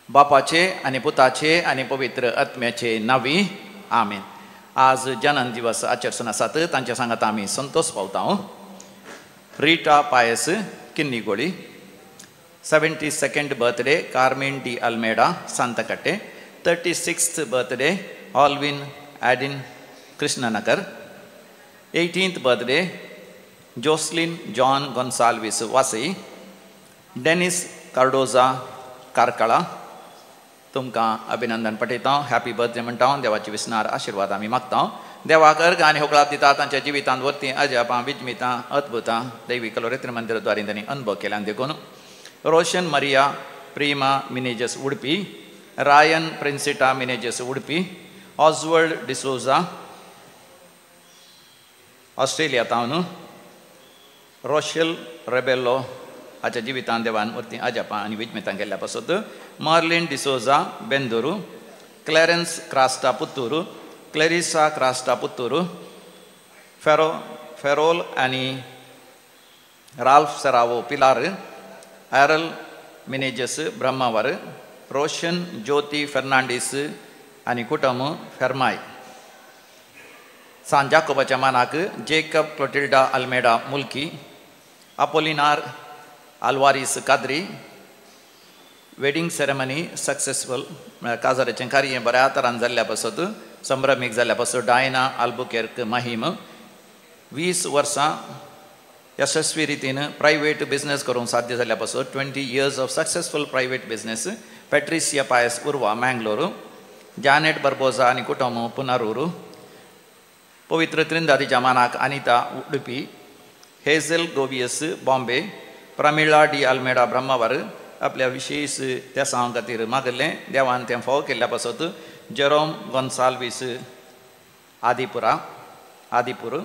बापाचे आणि पुताचे आणि पवित्र आत्म्याचे नावी आमेन. आज जनन दिवस आचरण आसात तांच्या सांगात आम्ही संतोष पावता. Rita Pais Kinnigoli, 72nd birthday Carmen D Almeida Santhekatte, 36th birthday Alvin Adin Krishnanagar, 18th birthday Joslin John Gonsalves Vasai, Dennis Cardoza Karkala. तुमकां अभिनंदन पठयता, हॅपी बर्थडे म्हणटा. देवाची विस्नार आशिर्वाद आमी मागता. देवाक अर्घ आनी होगळाप दिता. तांच्या जिवितांत वर्ती अजापां विजमितां अद्भुतां दैवी कलोरेत्र मंदिराद्वारे तांणी अनुभव केल्यान देखून रोशन मरिया प्रिमा मिनेजस उडपी, रायन प्रिन्सिटा मिनेजस उडपी, ऑजवर्ल्ड डिसोजा ऑस्ट्रेलियांतावन, रोशेल रेबेल्लो हाच्या जिवितांत देवान वर्ती अजापां आनी विजमितां केल्ल्या पासत, मार्लिन डिसोजा बेंदूरू, क्लॅरन्स क्रास्टा पुत्तूरू, क्लेरिसा क्रास्टा पुत्तूरू, फेरोल आनी राल्फ सेरावो पिलार, ॲरल मिनेजस ब्रह्मावर, रोशन ज्योती फेर्नांडीस आनी कुटुंब फेर्माय. सान जाकोबाच्या मानाक Jacob Clotilda Almeida Mulki, Apolinar Alvares Kadri. Wedding ceremony successful, काजाराचें कार्य बऱ्या तरान जाल्ल्या पासत, संभ्रमीक जाल्ल्या पासत डायना आल्बुकेर्क माहीम 20 वर्सां यशस्वी रितीन प्रायवेट बिझनेस करूंक साध्य जाल्ल्या पासत 20 years of successful private business. Patricia Pais Urwa Mangalore, Janet Barboza आनी कुटुंब पुनारूर. पवित्र त्रिंदादीच्या मानाक अनिता उडुपी, हेझल गोवियस बॉम्बे, प्रमिळा डी अल्मेडा ब्रह्मावर. आपल्या विशेष त्या सांग खातीर मागल्लें देवान तें फाव केल्ल्या पासत जेरोम गोन्साल्वीस आदिपूर.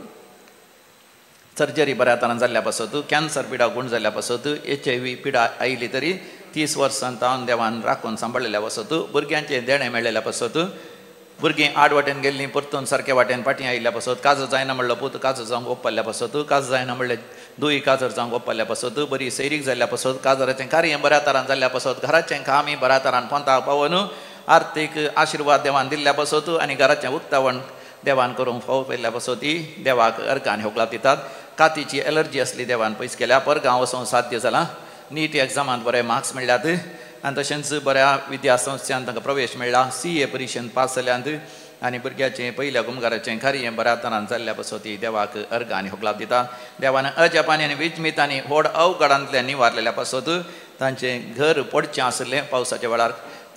सर्जरी बऱ्या तरान जाल्ल्या पासत, कॅन्सर पिडा गुण जाल्ल्या पासत, HIV पिडा आयली तरी 30 वर्सां तावन देवान राखून सांबाळलेल्या पासत, भुरग्यांचे देणे मेळ्ळेल्या पासत, भुरगीं आड वाटेन गेल्लीं परतून सारके वाटेन फाटीं आयिल्ल्या पासत, काजर जायना म्हणल्यार पूत काजर जावंक ओप्पल्ल्या पासत, काजर जायना म्हणल्यार दुय काजर जावंक ओप्पल्ल्या पासत, बरी सैरीक जाल्ल्या पासत, काजराचें कार्य बऱ्या तरान जाल्ल्या पासत, घराचें कामय बऱ्या तरान पोंताक पावून आर्थीक आशिर्वाद देवान दिल्ल्या पासत आनी घराचें उक्तावण देवान करूंक फाव पेल्ल्या पासत ही देवाक अर्घ आनी होगळाप दितात. कातीची एलर्जी आसली देवान पयस केल्या, परगांव वचूंक साध्य जालां. नीट एग्जामांत बरे मार्क्स मेळ्ळ्यात आनी तशेंच बऱ्या विद्या संस्थांत तांकां प्रवेश मेळ्ळा. CA परिक्षेंत पास जाल्यांत आनी भुरग्याचें पयल्या गुमगाराचें कार्य बऱ्या तरान जाल्ल्या पासत ही देवाक अर्घ आनी होगळाप दिता. देवान अजापांनी आनी विजमितांनी व्हड अवघडांतल्यान निवारलेल्या पासत तांचें घर पडचें आसलें पावसाच्या वेळार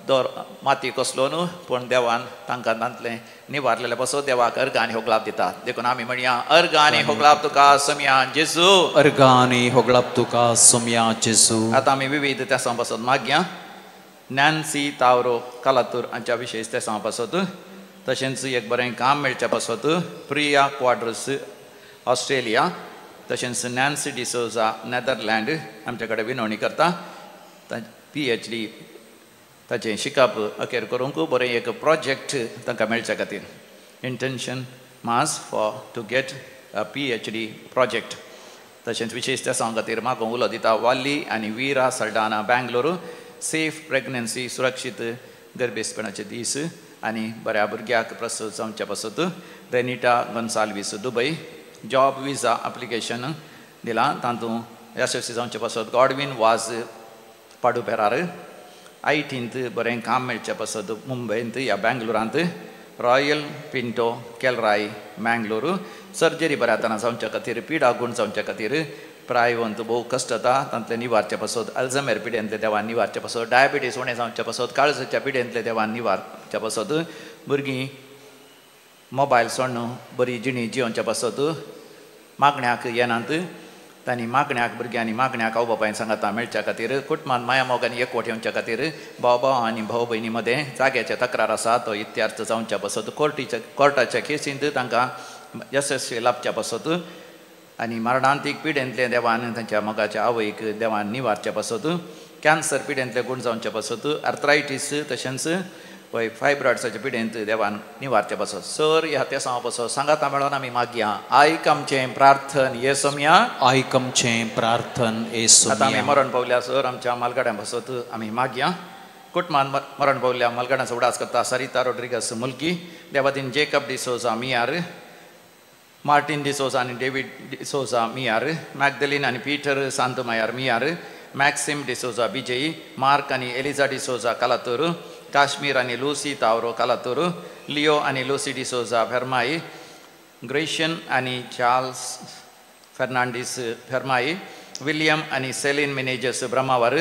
दर माती कसलो न्हू, पूण देवान तांकां तांतलें निवारलेल्या पासत देवाक अर्घ आनी होगळाप दिता. देखून आमी म्हणया अर्घ आनी होगळाप तुका सोम्या जेजू, अर्घ आनी होगळाप तुका सोम्या जेजू. आतां आमी विविध तेसां पासत मागया. नॅन्सी तावरो कालातूर हांच्या विशेश तेसां पासत, तशेंच एक बरें काम मेळच्या पासत प्रिया क्वाड्रस ऑस्ट्रेलिया, तशेंच नॅन्सी डिसोजा नेदरलँड आमचे कडेन विनवणी करता. PhD ताचें शिकप अखेर करूंक बरें एक प्रोजेक्ट तांकां मेळच्या खातीर intention mass for to get a PhD project. तशेंच विशेश त्या सांग खातीर म्हाका उलो दिता वाली आनी वीरा सल्डाना बँगलोर. सेफ प्रेग्नन्सी, सुरक्षीत गर्भेस्पणाचे दीस आनी बऱ्या भुरग्याक प्रसूत जावच्या पासत. रेनिटा गोन्साल्वीस दुबय, जॉब विजा एप्लिकेशन दिलां, तातूंत यशस्वी जावचे पासत. गॉडविन वाज पाडुपेरार, ITंत बरें काम मेळच्या पासत मुंबयंत या बँगलोरांत. रॉयल पिंटो केलराय मँगलोर. सर्जरी बऱ्या तरान जावच्या खातीर, पिडा गुण जावच्या खातीर प्रायवंत भोव कश्ट जाता, तांतले निवारचे पासत. अल्झायमर पिड्यांतले देवान निवारचे पासत. डायबिटीस उणें जावच्या पासत. काळजाच्या पिड्यांतले देवान निवारच्या पासत. भुरगीं मोबायल सोडून बरी जिणी जियोवच्या पासत. मागण्याक येनात, तांणी मागण्याक भुरग्यांनी मागण्याक आवय बापायन सांगाता मेळच्या खातीर. कुटुंबांत माया मोगांनी एकवट येवच्या खातीर भाव भाव आनी भाव भयणी मदें जाग्याचे तक्रार आसा तो इत्यार्थ जावच्या पासत. कोर्टाच्या केसींत तांकां यशस्वी लाभच्या पासत. आनी मरणांतीक पिडेंतले देवान तांच्या मोगाच्या आवयक देवान निवारच्या पासत. कॅन्सर पिडेंतले गुण जावचे पासत. आर्थरायटीस, तशेंच पळय फायब्रॉइड्साच्या पिडेंत देवान निवारचे बसत सर ह्या त्या सांग बसत सांगाता मेळोन आमी मागया आयक आमचें प्रार्थन ये सोम्या आयकमचें प्रार्थन आतां आमी येसुमिया मरण पावल्या सर आमच्या मालगाड्यान बसत आमी मागया कुटमान मरण पावल्या मालगाड्याचो उडास करता सारिता रोड्रिगस मुल्की देवादीन जेकब डिसोजा मियार मार्टिन डिसोजा आनी डेविड डिसोजा मियार मॅगदलीन आनी पीटर सांतमायार मियार मॅक्सिम डिसोजा बिजयी मार्क आनी एलिझा डिसोजा कालातूर काश्मीर आनी लुसी तावरो कालातूर लिओ आनी लुसी डिसोजा फेर्माई ग्रेशियन आनी चार्ल्स फेर्नांडीस फेर्माई विलियम आनी सेलिन मिनेजस ब्रह्मावर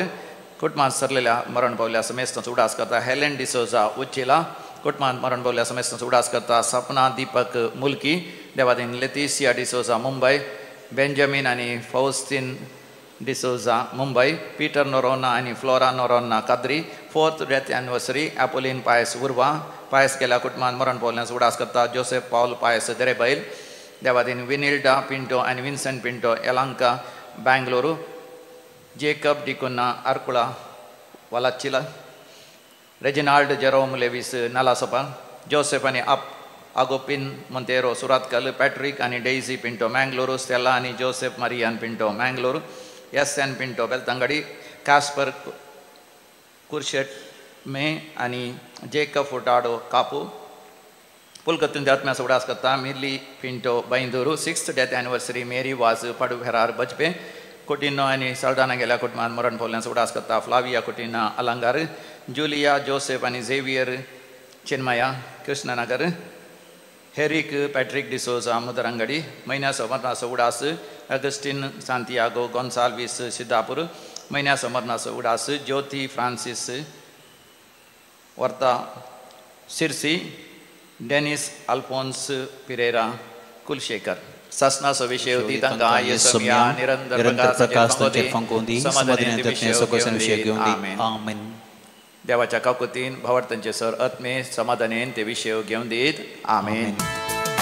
कुटुंबात सरलेल्या मरण पावल्या समेस्तांचो उडास करता हेलेन डिसोजा उच्चेला कुटुंबात मरण पावल्या समेस्तांचो उडास करता सपना दीपक मुल्की देवादीन लेतिसिया डिसोजा मुंबय बेंजामिन आनी फौस्तीन डिसोजा मुंबय पीटर नोरोना आनी flora Noronha Kadri 4th death anniversary एपोलिन पायस उर्वा पायस केल्या कुटुंबात मरण पावल्याचो उडास करता जोसेफ पावल पायस देरेबैल देवादीन विनिल्डा पिंटो आनी Vincent Pinto Yelahanka Bengaluru Jacob Dcunha Arkula वालाचिला रेजिनाल्ड जेरोम लेविस नालासोपा जोसेफ आनी आगोपिन मोंतेरो सुरातकल पॅट्रिक आनी डेझी पिंटो मँगलोरू स्टेला आनी Joseph Marian Pinto Mangaluru Ann Pinto Belthangady Casper कुर्शेट मे आनी जेकब फुटाडो कापू पुलकत्तून आत्म्याचो उडास करता मिर्ली Pinto Byndoor 6th death anniversary Mary Vaz पडुफेरार बजपे कुटिनो आनी सल्दाना गेल्या कुटुंबात मरण पावल्याचो उडास करता Flavia Coutinho Alangar Julia Joseph आनी Xavier Chinmaya Krishnanagar Herrick Patrick Dsouza Mudarangadi म्हयन्याचो मरणाचो उडास अगस्टीन सांतियागो गोन्साल्वीस सिद्धापूर म्हयन्याचो मरणाचो उडास ज्योती फ्रांसीस वर्ता सिर्सी डेनिस अल्फोन्स पिरेरा कुलशेखर ससनाचो विशय होती तांकां येसुमिया निरंतर प्रकाश तांचेर फंकोंदी समाधान सगळे विशय घेवन आमेन देवाच्या काकुतीन भावार्थांचे सर आत्मे समाधानेन ते विशय घेवन दीत आमेन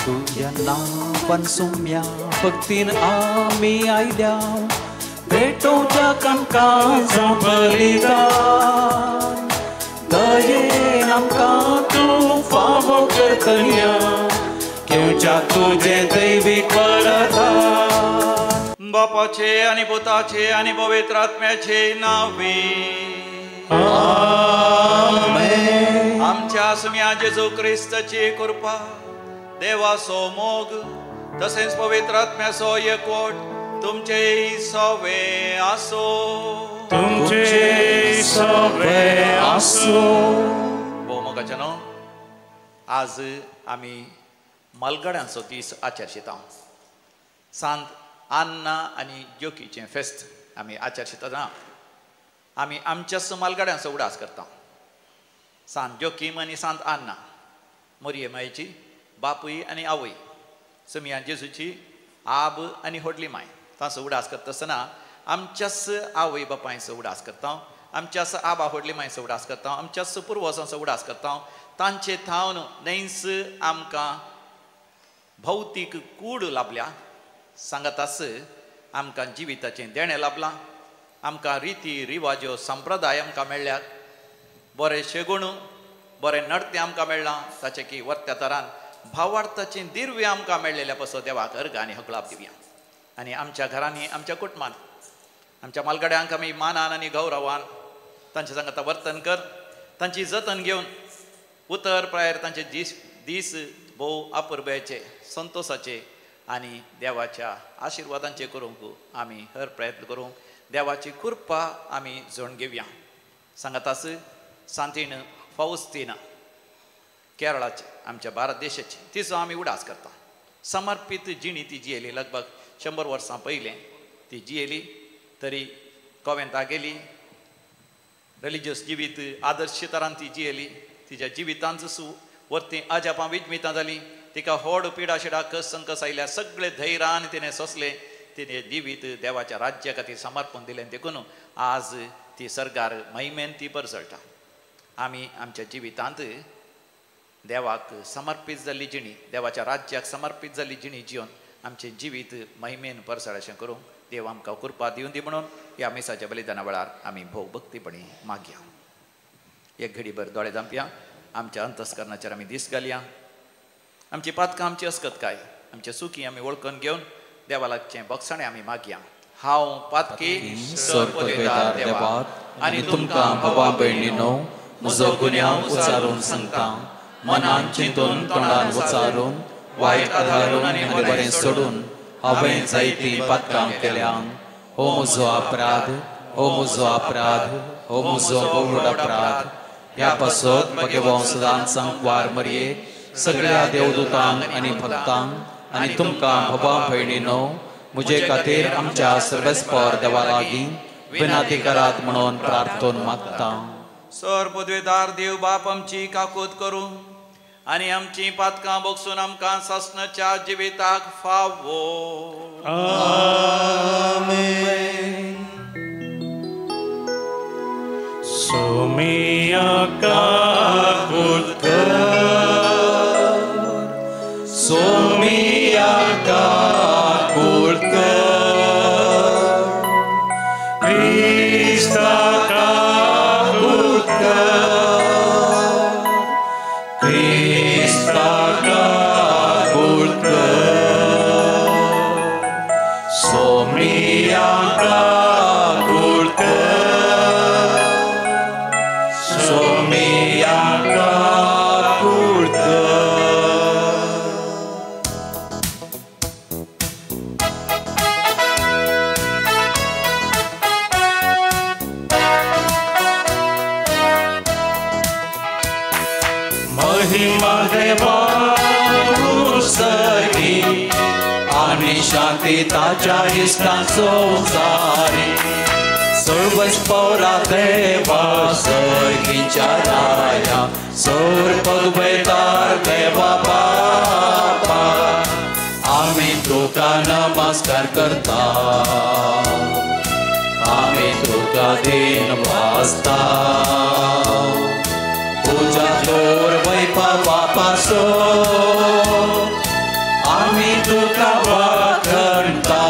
तुझ्या नावान सुम्या भक्तीन आमी आयल्या भेटोवच्या कामकाजां बलिदान दयेन आमकां तूं फावो करतल्या घेवच्या तुजे दैवीक वरदान बापाचे आनी पुताचे आनी पवित्र आत्म्याचे नावे आमेन आमच्या सुम्या जेजू क्रिस्ताची कृपा देवाचो मोग तसेच पवित्र आत्म्याचो एकवट तुमचे सवे आसो तुमचे सवे आसो भोवमोगाचे न्हू आज आमी मालगाड्यांचो दीस आचरशिता सांत आन्ना आनी जोकीचें फेस्त आमी आचरशिता ना आमी आमच्याच मालगाड्यांचो उडास करता सांत जोकीम आनी सांत आन्ना मोरयेमायेची बापूय आनी आवय सुमिया जेजूची आब आनी व्हडली माय तांचो उडास करता आसतना आमच्याच आवय बापायचो उडास करता आमच्याच आबा व्हडली मायचो उडास करता आमच्याच पुर्वजांचो उडास करता तांचे थावन नैस आमकां भौतीक कूड लाभल्या सांगत आस आमकां जिविताचें देणें लाभलां आमकां रिती रिवाज्यो संप्रदाय आमकां मेळ्ळ्यात बरें शेगूण बरें नडतें आमकां मेळ्ळां ताचें की वर्त्या तरान भावार्थाचें दिव्य आमकां मेळ्ळेल्या पासो देवाक अर्घ आनी हकलाप दिवया आनी आमच्या घरांनी आमच्या कुटुंबांत आमच्या मालगाड्यांक आमी मानान आनी गौरवान तांचे सांगता वर्तन कर तांची जतन घेवन उतर प्रायर तांचे दीस भोव अपुर्बेचे संतोषाचे आनी देवाच्या आशिर्वादांचे करूंक आमी हर प्रयत्न करूंक देवाची कृपा आमी जोड घेवया सांगत आस सांतीन फौस्तीन केरळाचे आमच्या भारत देशाची तिचो आमी उडास करता समर्पीत जिणी ती जियेली लगभग 100 वर्सां पयलें ती जियेली तरी कॉवेंता गेली रिलिजियस जिवीत आदर्श तरान ती जियेली तिच्या जिवितांच वर्ती अजापां विजमितां जाली तिका व्हड पिडा शिडा कस संकस आयल्या सगळे धैर्यान तिणें सोंसलें तिणें जिवीत देवाच्या राज्या खातीर समर्पण दिलें देखून आज ती सरकार महिमेन ती परसळटा आमी आमच्या जिवितांत देवाक समर्पीत जाल्ली जिणी देवाच्या राज्याक समर्पीत जाल्ली जिणी जिवन आमचें जिवीत महिमेन परसळ अशें करूंक देव आमकां कृपा दिवन दी म्हणून ह्या मिसाच्या बलिदाना वेळार आमी भोव भक्तीपणी मागया एक घडीभर दोळे धांपया आमच्या अंतस्करणाचेर आमी दीस घालया. आमची पातकां आमची असकत काय, आमचे सुखी आमी वळखून घेवन देवा लागचें बक्षणे आमी मागया. हांव पातकी सर्पवेदार देवात आनी तुमकां भावा भयणीनो म्हजो गुन्यांव उचारून सांगता. मनान चिंतून तोंडान उचारून वायट आदारून आनी बरें सोडून हांवें जायतीं पातकां केल्यान. हो म्हजो अपराध, हो म्हजो अपराध, हो म्हजो बोवड अपराध. ह्या पासत म्हगे वंशजांक वार मरये सगळ्या देवदूतांक आनी भक्तांक आनी तुमकां भावा भयणीनो म्हजे खातीर आमच्या सर्वेस्पर देवा लागीं विनाती करात म्हणून प्रार्थोन मागता. सर्पद्वेदार देव बाप आमची काकूत करूं आनी आमची पातकां बगसून आमकां सासणाच्या जिविताक फावो. सोमिया काकूत कर, सोमिया काकूत कर, क्रिस्ता काकूत कर, क्रिस्ता काकूत कर, सोमिया काकूत कर, सोमिया काकूत कर. महिमा देवा सरी आनी शांती ताच्या इश्टां संवसारी. सर्वस्परा देवा सर्गीच्या राया सर्पद्वेदार देवा बापा आमी तुका नमस्कार करता. आमी तुका दिन वाजता. तुझ्या चोर वैभवा पासून आमी तुका वखणटा.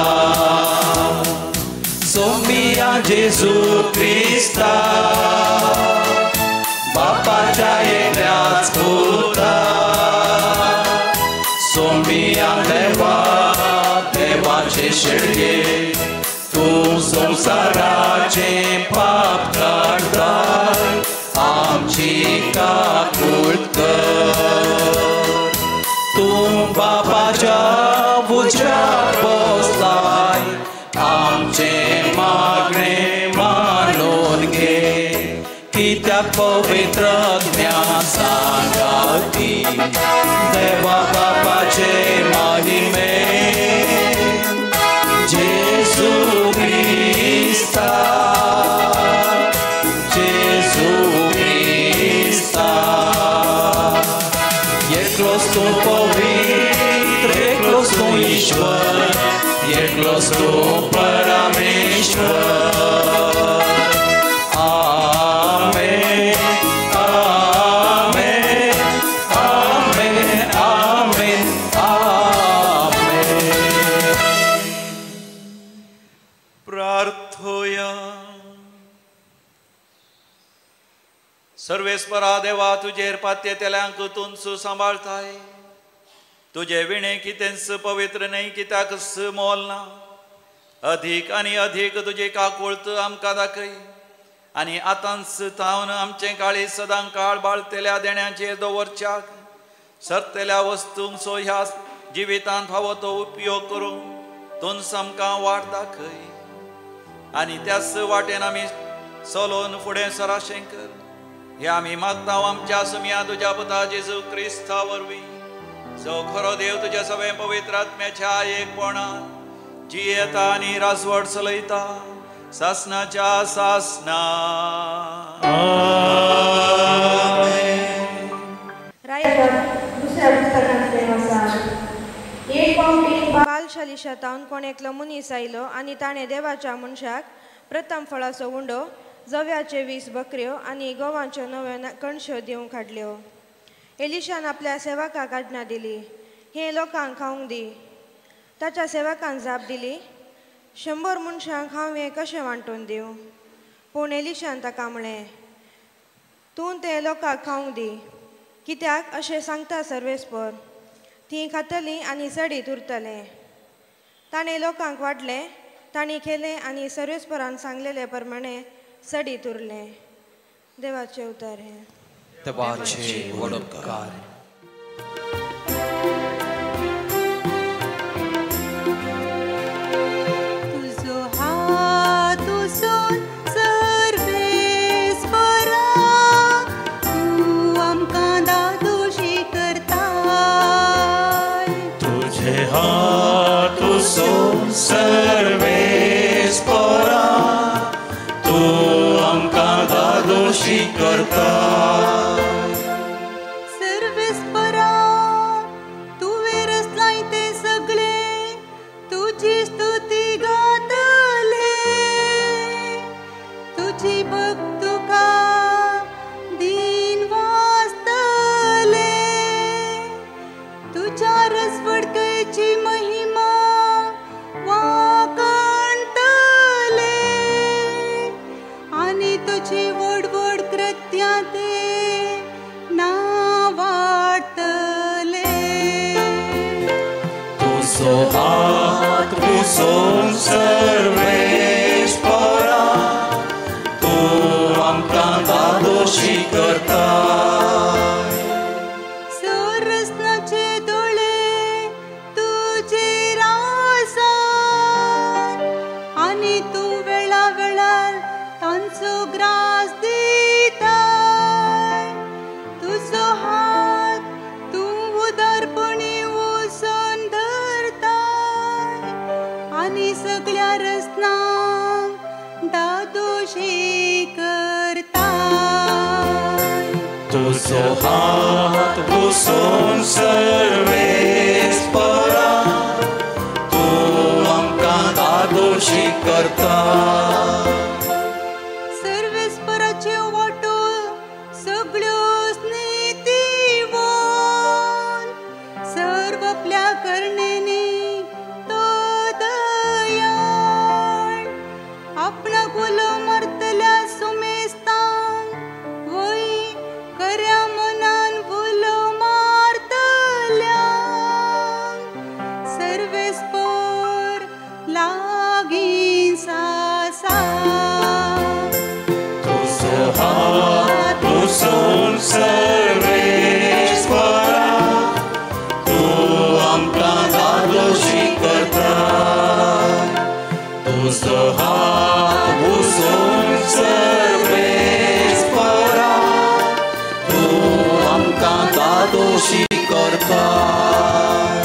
सोमिया जेजू क्रिस्ता बापाच्या एकल्याच पुता. सोमिया देवा देवाचे शेळये तूं संवसाराचे पाप काडटा. आमची काकूत कर. तूं बापाच्या उज्यार बसलाय. आमचे मागणे मानून घे. कित्याक पवित्र ज्ञान सांगाती देवा बापाचे महिमे. जेजू क्रिस्ता, जेजू क्रिस्ता. एकलोच तूं पवित्र, एकलोच तूं ईश्वर, एकलोच तूं परमेश्वर. आमेन, आमेन, आमेन, आमेन, आमेन. प्रार्थोया. सर्वेस्परा देवा तुजेर पात्य तेल्यांक तुमचो सांबाळताय. तुझे विणे कितेंच पवित्र नाही कित्याकच मोल ना. अधिक आनी अधिक तुझे काकूळत आमकां दाखय आनी आतांच तावन आमचे काळी सदां काळ बाळतेल्या देण्याचेर दवरच्याक सरतेल्या वस्तूंक सो ह्या जिवितांत फावो तो उपयोग करूं तुमच आमकां वाट दाखय. आनी त्याच वाटेन आमी चलोवन फुडें सराशें कर. हे आमी मागता आमच्या सुम्या तुज्या पुता जेजू क्रिस्ता वरवीं जो खरो देव तुज्या सगळे पवित्र आत्म्याच्या एकपणान जियेता आनी राजवट चलयता सासनाच्या सासना. दुसऱ्या पुस्तकांत एक पावटी बालशाली शेतावन कोण एकलो मनीस आयलो आनी ताणें देवाच्या मनशाक प्रथम फळाचो उंडो, जव्याचे 20 बकऱ्यो आनी गोवांच्यो 9 कणश्यो दिवंक हाडल्यो. एलिशान आपल्या सेवकाक आज्ञा दिली, हे लोकांक खावंक दी. ताच्या सेवकान जाप दिली, 100 मनशांक हांव हें कशें वांटून दिवं. पूण एलिशान ताका म्हळें, तूं ते लोकांक खावंक दी. कित्याक अशें सांगता सर्वेस्पर, ती खातली आनी सडीत उरतलें. ताणें लोकांक वाडलें, तांणी केलें आनी सर्वेस्परान सांगलेले प्रमाणे सडीत उरलें. देवाचे उतर हे. देवाचे वडपकार. तुझो हात उसून सर्वेस्परा, तूं आमकां दादोशी करताय. तुझे हात उसून सर्वेस्परा, तूं आमकां दादोशी करताय. सर्वेस्परा, तुवें रचलाय ते सगळे, तुजी स्तुती गातले. तुजी भक्त तुका दिन वाजतले. तुज्या रसवडकेची महिमा वाकणतले. आनी तुजी व्हड कृत्यां ते नावाडतले. तुझो हात उसून सर्वेस्परा, तूं आमकां दादोशी करताय. सरस्नाचे दोळे तुजेर आसात, आनी तूं वेळा वेळार तांचो ग्रास दिताय. तुजो हात तूं उदारपणी उसून धरताय, आनी सगळ्या रस्नांक दादोशी करताय. तुझो हात उसून सर्वेस्परा, तूं आमकां दादोशी करताय. सर्वेस्पराचे वाटो सगळ्यो नीतिवान, सर्व आपल्या करण्यानी तो दयाळ. आपणाक उलो मारतल्या सुमेस्तांक वय खऱ्या मनान उलो मारतल्यांक सर्वेस्पर लागीं आसा. तुझो हात उसून सर्वेस्परा, तूं आमकां दादोशी करताय. तुझो हात उसून सर्वेस्परा, तूं आमकां दादोशी करताय.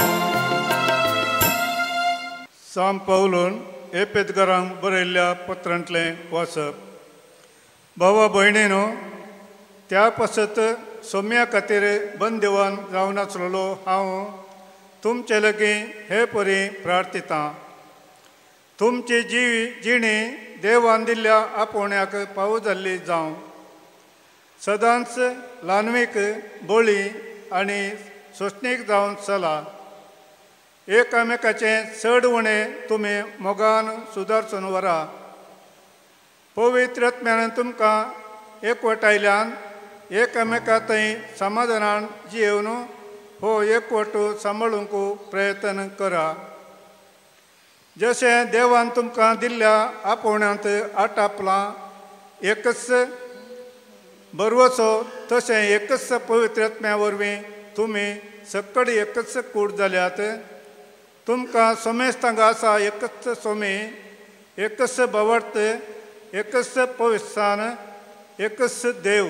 सांत पौलून एपेदकारांक बरयल्ल्या पत्रांतलें वाचप. भावा भयणीनो, त्या पासत सोम्या खातीर बंदिवान जावन आसलेलो हांव तुमचे लागीं हे परी प्रार्थितां. तुमची जिणी देवान दिल्ल्या आपोवण्याक पावू जाल्ली जावं. सदांच ल्हानवीक बळी आनी सोंसणीक जावन चला. एकामेकाचें चड उणें तुमी मोगान सुदारचून व्हरा. पवित्र आत्म्यान तुमकां एकवटायल्यान एकामेका थंय समाधानान जियेवन हो एकवट सांबाळूंक प्रयत्न करा. जशें देवान तुमकां दिल्ल्या आपोवण्यांत आटापलां एकच बरवचो, तशें एकच पवित्र आत्म्या वरवीं तुमी सक्कड एकच कूड जाल्यात. तुमकां सोमेस्तांक आसा एकच सोमी, एकच भवर्त, एकच पवित्रस्थान, एकच देव.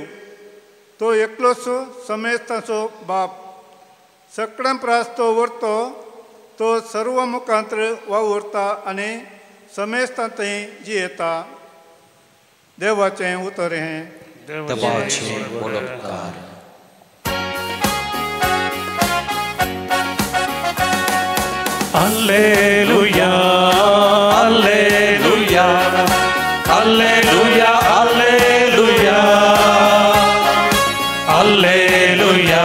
तो एकलोच सोमेस्तांचो बाप. सकळ्यां प्रास तो व्हरतो. तो सर्व मुखांतर वावुरता आनी सोमेस्तां थंय जियेता. देवाचें उतर हें. देवाचे वडपकार. Alleluia, alleluia, alleluia, alleluia, alleluia,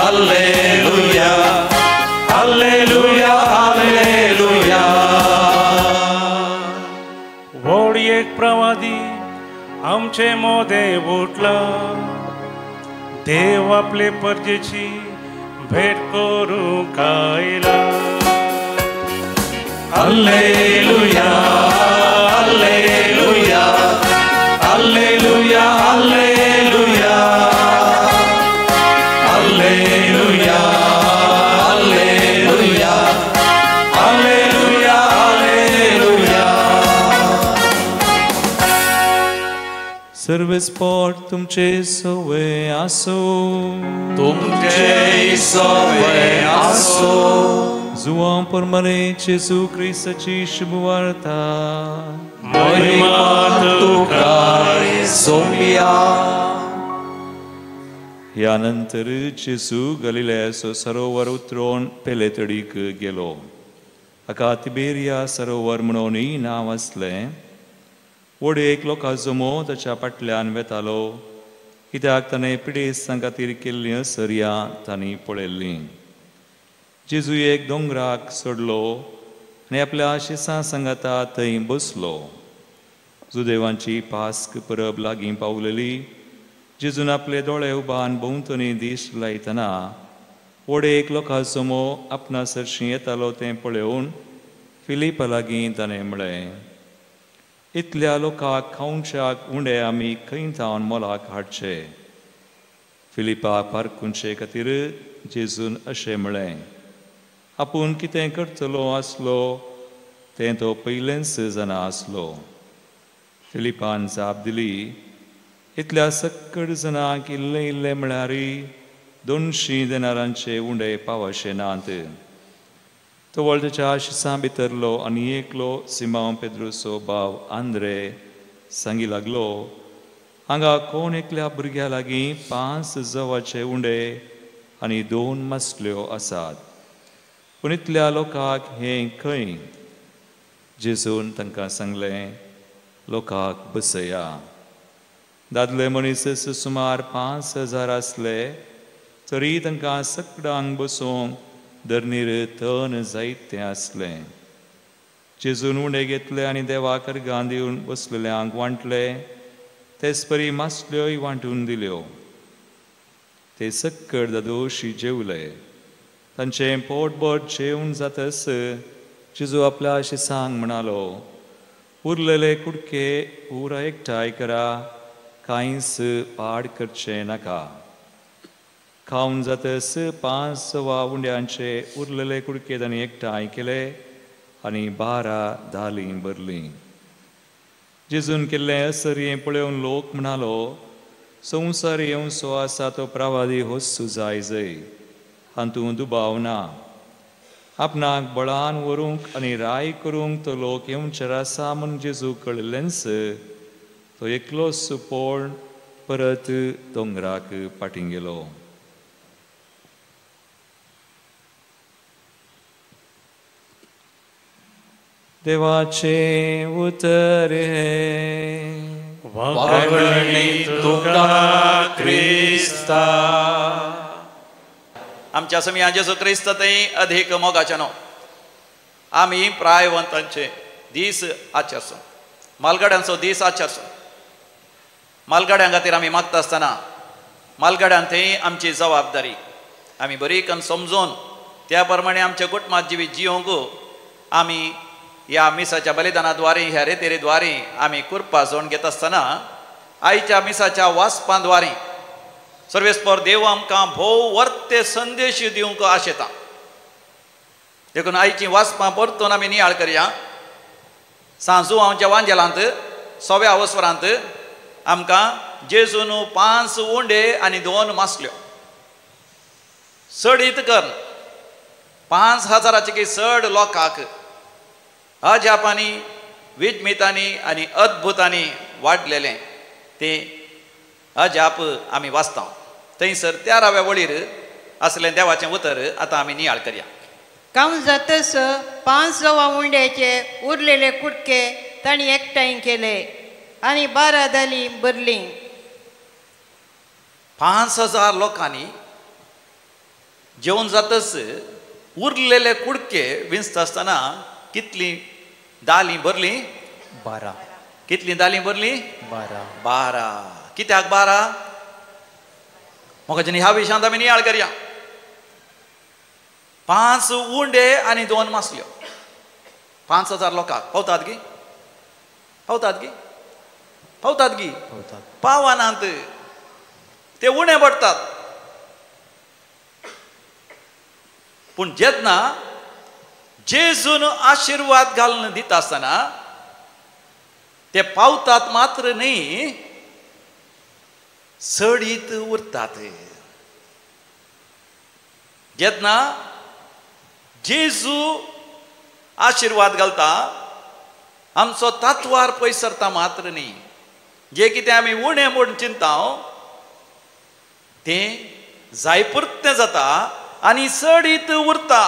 alleluia, alleluia, alleluia. व्हड एक प्रवादी आमचे मोदेव उठला. देव आपले परजेची भेट करूंक आयला. Alleluia, Alleluia, Alleluia, Alleluia, Alleluia, Alleluia, Alleluia, Alleluia. सर्व स्पॉट तुमचे सोवे आसो, तुमचे सोवे आसो. जुआं परमने जेजू ख्रिस्ताची शुभवार्ता. महिमा तुका सोमिया. ह्या नंतर जेजू गलिलयाचो सरोवर उतरून पेलेतडीक गेलो. हाका तिबेरिया सरोवर म्हणूनय नांव आसलें. वडयेक लोकां जमो ताच्या फाटल्यान वेतालो, कित्याक ताणें पिडेस्तां खातीर केल्लीं असर्यां तांणी पळयल्लीं. जेजू एक दोंगराक चडलो आनी आपल्या शिसां सांगाता थंय बसलो. जुदेवांची पास्क परब लागीं पावलेली. जेजून आपले दोळे उबान भोंवतणी दिश्ट लायतना वडयेक लोकां समो आपणासरशीं येतालो तें पळोवन फिलिपा लागीं ताणें म्हळें, इतल्या लोकांक खावच्याक उणें आमी खंय थावन मोलाक हाडचे. फिलिपाक पारखुचे खातीर जेजून अशें म्हळें, आपूण कितें करतलो आसलो तें तो पयलेंच जाणा आसलो. फिलिपान जाप दिली, इतल्या सक्कड जाणांक इल्लें इल्लें म्हळ्यारय 200 देनारांचे उंडे पावशे नात. तो वळताच्या शिसां भितरलो आनी एकलो सिमांव पेद्रुचो भाव आंद्रे सांगी लागलो, हांगा कोण एकल्या भुरग्या लागीं 5 जवाचे उंडे आनी 2 मासल्यो आसात, पूण इतल्या लोकांक हें खंय? जेजून तांकां सांगलें, लोकांक बसया. दादले मनीस सुमार 5000 आसले, तरी तांकां सगळ्यांक बसोवंक धरणीर तण जायतें आसलें. जेजून उंडे घेतले आनी देवाक अर्घां दिवन बसलेल्यांक वांटले. तेच परी मासल्योय वांटून दिल्यो. ते सक्कड दादोशी जेवले. तांचें पोटभर जेवण जातस जेजू आपल्या शिसांक म्हणालो, उरलेले कुडके पुरा एकठांय करा, कांयच पाड करचे नाका. खावन जातस 5 उंड्यांचे उरलेले कुडके तांणी एकठांय केले आनी 12 धालीं भरलीं. जेजून केल्लें असर्यें पळोवन लोक म्हणालो, संवसार येवचो आसा तो प्रवादी होस्सू जाय, हातूंत दुबाव ना. आपणाक बळान व्हरूंक आनी राय करूंक तो लोक येवचे आसा म्हूण जेजू कळिल्लेंच तो एकलोच पोळ परत दोंगराक फाटीं गेलो. देवाचे उतर वागणी तुका क्रिस्ता. आमच्या समिया जेजू क्रिस्त थंय अधिक मोगाचे न्हू. आमी प्रायवंतांचे दीस आचरसो, मालगाड्यांचो दीस आचरसो. मालगाड्यां खातीर आमी मागता आसतना मालगाड्यान थंय आमची जबाबदारी आमी बरी करून समजून त्या प्रमाणे आमच्या कुटुंबात जिवीत जियोंक आमी ह्या मिसाच्या बलिदानाद्वारे ह्या रेतेरेद्वारे आमी कुरपा जोड घेत आसतना आयच्या मिसाच्या वाचपाद्वारे सर्वेस्पर देव आमकां भोव वर्ते संदेश दिवंक आशेता. देखून आयची वाचपां परतून आमी नियाळ करया. सांजू हांवच्या वांजेलांत 6व्या अवस्वरांत आमकां जेजून 5 उंडे आनी 2 मासल्यो चडीत कर 5000चे चड लोकांक अजापांनी विजमितांनी आनी अद्भुतांनी वाडलेलें तें अजाप आमी वाचता. थंयसर 13व्या वळीर असलें देवाचें उतर आतां आमी नियाळ करया. काम जातस 5 उंड्याचे उरलेले कुडके तांणी एकठांय केले आनी 12 धालीं भरलीं. 5000 लोकांनी जेवण जातस उरलेले कुडके विंचता आसतना कितलीं दालीं भरलीं? 12. कितलीं दालीं भरलीं? 12. 12. कित्याक 12? मोगाच्यानी ह्या विशयांत आमी नियाळ करया. 5 उंडे आनी 2 मासल्यो 5000 लोकांक पावतात गी पावतात गी पावतात गी पावनात ते उणे पडटात. पूण जेन्ना जेजून आशिर्वाद घालून दिता आसतना ते पावतात मात्र न्ही, सडीत उरतात. जेन्ना जेजू आशिर्वाद घालता आमचो तातवार पयसरता मात्र न्ही. जे कितें आमी उणें म्हूण चिंता तें जायपुरतें जाता आनी सडीत उरता.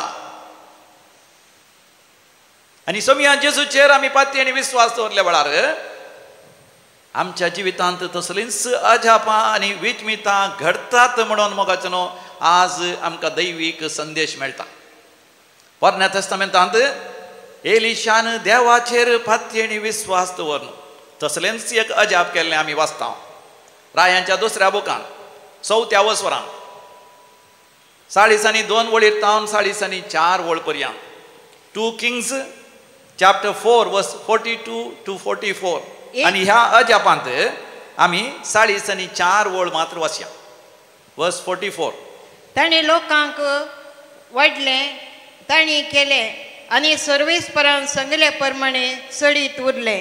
आनी समया जेजूचेर आमी पाती आनी विस्वास दवरल्या वेळार आमच्या जिवितांत तसलींच अजापां आनी विचमितां घडटात म्हणून मोगाचो न्हू आज आमकां दैवीक संदेश मेळटा. पोरण्या तेस्तामेंतांत एलिशान देवाचेर पाती आनी विस्वास दवरून तसलेंच एक अजाप केल्लें आमी वाचता. रायांच्या 2ऱ्या बुकान 4थ्या वसवरान 40 वळीर तावन 40 वळ पर्यंत 2 Kings chapter 4 verse 42 to 44. आणि ह्या अजापांत आमी 40 वळ मात्र वाचया. वर्स 44. ताणें लोकांक वाडलें, तांणी केलें आनी सर्वेस्परान सांगले प्रमाणे सडीत उरले.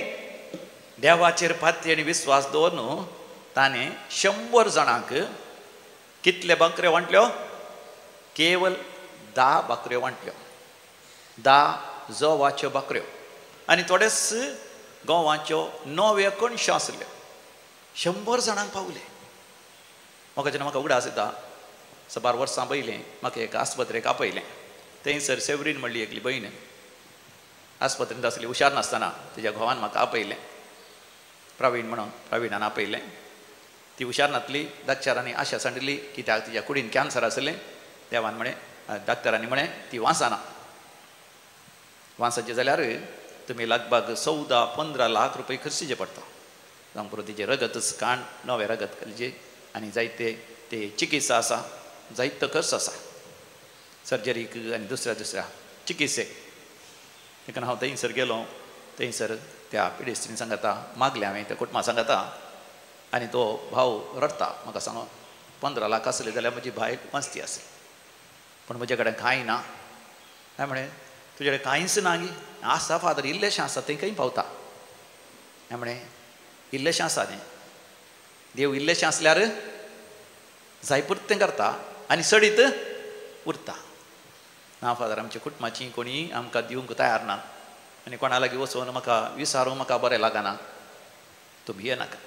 देवाचेर पाती आनी विस्वास दवरून ताणें 100 जाणांक कितले बकऱ्यो वांटल्यो? केवल 10 बकऱ्यो वांटल्यो. 10 जोवाच्यो बकऱ्यो आनी थोडेच गोवाच्यो 9 कणश्यो आसल्यो. 100 जाणांक पावले. म्हाका उगडास येता. 12 वर्सां पयलीं म्हाका एक आस्पत्रेक आपयलें. थंयसर सेवरीन म्हणली एकली भयण आस्पत्रेंत आसली, हुशार नासतना तिच्या घोवान म्हाका आपयलें. प्रवीण म्हणून प्रवीणान आपयलें. ती हुशार नासली. डॉक्टरांनी आशा सांडली कित्याक तिच्या कुडीन कॅन्सर आसलें. देवान म्हळें, डॉक्टरांनी म्हळें ती वांसाना. वांसाचें जाल्यार तुमी लगभग 14-15 लाख रुपये खर्चीचे पडटा. जावं तिचे रगतच काण, नवे रगत घालचे आनी जायते ते चिकित्सा आसा, जायतो खर्च आसा सर्जरीक आनी दुसऱ्या चिकित्सेक. देखून हांव थंयसर गेलो. थंयसर त्या पिडेस्ट्रीन सांगता मागलें हांवें त्या कुटुंबा सांगता आनी तो भाव रडता. म्हाका सांगो 15 लाख आसले जाल्यार म्हजी बायल मस्ती आसली, पूण म्हजे कडेन कांय ना. हांवें म्हळें तुजे कडेन कांयच ना गी? आसा फादर, इल्लेशें आसा तें खंय पावता. हांवें म्हळें इल्लेशें आसा न्ही, देव इल्लेशें आसल्यार जायपुरतें करता आनी सडीत उरता. ना फादर, आमच्या कुटुंबाची कोणी आमकां दिवंक तयार ना आनी कोणा लागीं वचून म्हाका विचारूंक म्हाका बरें लागना. तूं भियेनाका.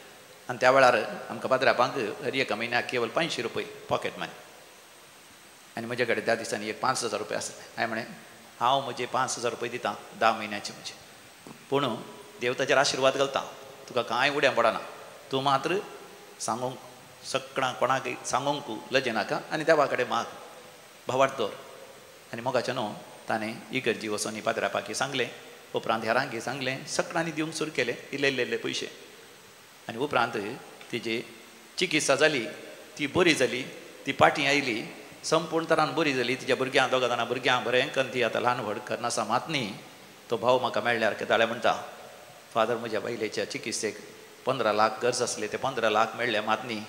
आनी त्या वेळार आमकां पाद्रापांक हर एका म्हयन्याक केवल 500 रुपये पॉकेट मनी आनी म्हजे कडेन त्या दिसांनी एक 5000 रुपये आसले. हांवें म्हळें हांव म्हजे 5000 रुपये दितां 10 म्हयन्याचे म्हजे. पूण देव ताचेर आशिर्वाद घालता. तुका कांय उडें पडना. तूं मात्र सांगूंक सगळ्यां कोणाक सांगूंक लजेनाका आनी देवा कडेन माग, भावार्थ दवर. आनी मोगाचें न्हू ताणें इगर्जी वचून पाद्रापाकी सांगलें. उपरांत हेरांकी सांगलें. सगळ्यांनी दिवंक सुरू केलें इल्ले पयशे. आनी उपरांत तिची चिकित्सा जाली. ती बरी जाली. ती पाटी आयली. संपूर्ण तरान बरी जाली. तिच्या भुरग्यांक 2 जाणां भुरग्यांक बरें करून ती आतां ल्हान व्हड करनासा. मात न्ही तो भाव म्हाका मेळ्ळ्यार केदाळे म्हणटा फादर म्हज्या बायलेच्या चिकित्सेक 15 लाख गरज आसले, ते 15 लाख मेळ्ळे मात न्ही.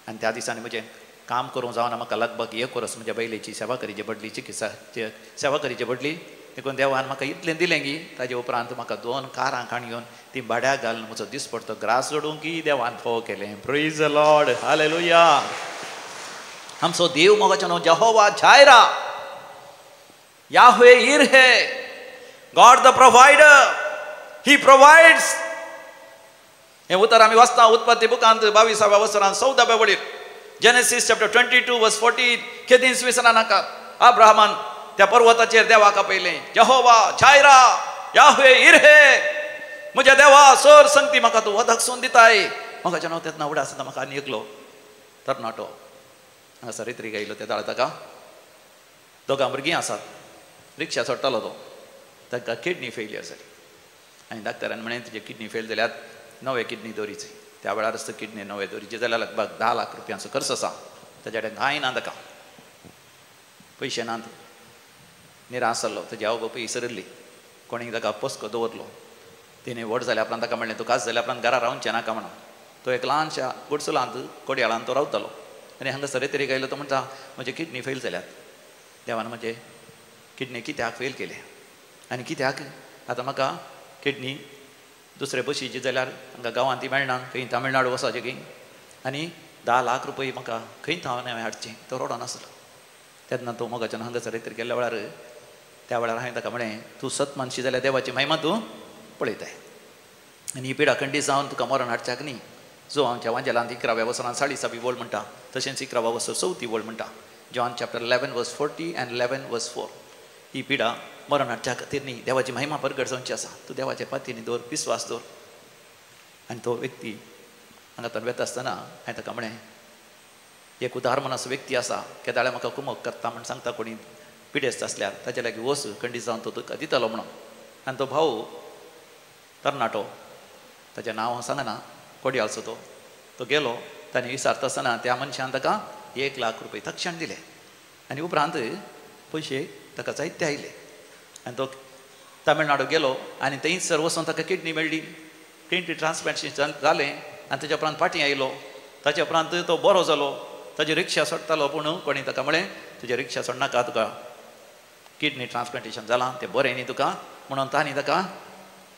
आनी त्या दिसांनी म्हजें काम करूंक जावना. म्हाका लगभग 1 वर्स म्हज्या बायलेची सेवा करीची पडली, चिकित्सा सेवा करीची पडली. देखून देवान म्हाका इतलें दिलें गी. ताजे उपरांत म्हाका 2 कारां काणयोन ती भाड्याक घालून म्हजो दीस पडतो ग्रास जोडूंक देवान फोव केलें. Praise the lord. हालेलुया. आमचो देव मोगाचो न्हू Jehovah Jireh, Yahweh Yireh, God the provider. He provides. हें उतर आमी वाचता उत्पत्ती बुकांत 22व्या वसरान 14व्या वळीर. जेनेसीस चॅप्टर 22 वर्स 14. केदीस विसरा नाका. अब्राहमान त्या पर्वताचेर देवाक आपयलें. जेहोवा जायरा, याहवे यिर्हे. म्हज्या देवा सर संगती म्हाका तूं वदक सोन दिताय. म्हाका न्हू तेन्ना उडा आसता म्हाका आनी एकलो तरणाटो हांगासर रित्री गायलो ते दाळ ताका. 2 भुरगीं आसात. रिक्षा सोडटालो तो. ताका किडनी फेलियर जाली आनी डॉक्टरान म्हळें तुजे किडनी फेल जाल्यार 9 किडनी दवरीची. त्या वेळार किडनी 9 दवरीची जाल्यार लगभग 10 लाख रुपयांचो खर्च आसा. ताच्या कडेन कांय ना ताका पयशे नात निराश जाल्लो ताजी आवय बापूय इसरली कोणीय ताका पस्को दवरलो तिणें व्हड जाल्या उपरांत ताका म्हणलें तूं कास जाल्या उपरांत घरा रावचें नाका म्हणून तो एक ल्हानशा गुडसुलांत कोडयाळांत तो रावतालो आनी हांगा तरी आयलो तो म्हणटा म्हजे किडनी फेल जाल्यात देवान म्हजे किडनी कित्याक फेल केले आनी कित्याक आतां म्हाका किडनी दुसरे बशीची जाल्यार हांगा गांवांत ती मेळना खंय तामिळनाडू वचपाचें खंय आनी 10 लाख रुपया म्हाका खंय हांवें हाडचें तो रोडान आसलो तेन्ना तो मोगाच्यान हांगासर तरी गेल्या वेळार त्या वेळार हांवें ताका म्हळें तूं सत मानशी जाल्यार देवाची महिमा तूं पळयताय आनी ही पिडा खंडी जावन तुका मरण हाडच्याक न्ही जो आमच्या वांजेलांत 11व्या वर्सांत 40 वोल्ड म्हणटा तशेंच 11वा वर्स 34 वोल्ड म्हणटा जॉन चॅप्टर 11 वर्स 40 आनी 11 वर्स 4 ही पिडा मरण हाडच्या खातीर न्ही देवाची महिमा प्रगट जावची आसा तूं देवाच्या पातयेनी दवर विस्वास दवर आनी तो व्यक्ती हांगातल्यान वेता आसतना हांवें ताका म्हळें एक उदाहरण असो व्यक्ती आसा केदाळे म्हाका कुमक करता म्हण सांगता कोणी पिडेस्त आसल्यार ताचे लागीं वस खंडीत जावन तो तुका दितलो म्हणून आनी तो भाऊ तरणाटो ताचें नांव सांगना कोडयाळचो तो गेलो ताणें विचारता आसतना त्या मनशान ताका 1 लाख रुपया तक्षण दिले आनी उपरांत पयशे ताका जायते आयले आनी तो तामिळनाडू गेलो आनी थंयसर वचून ताका किडनी मेळ्ळी किडनी ट्रान्सप्लांटेशन जालें आनी ताच्या उपरांत फाटीं आयलो ताच्या उपरांत तो बरो जालो ताजी रिक्षा सोडटालो पूण कोणी ताका म्हळें तुजी रिक्षा सोडनाका तुका किडनी ट्रान्सप्लांटेशन जालां तें बरें न्ही तुका म्हणून तांणी ताका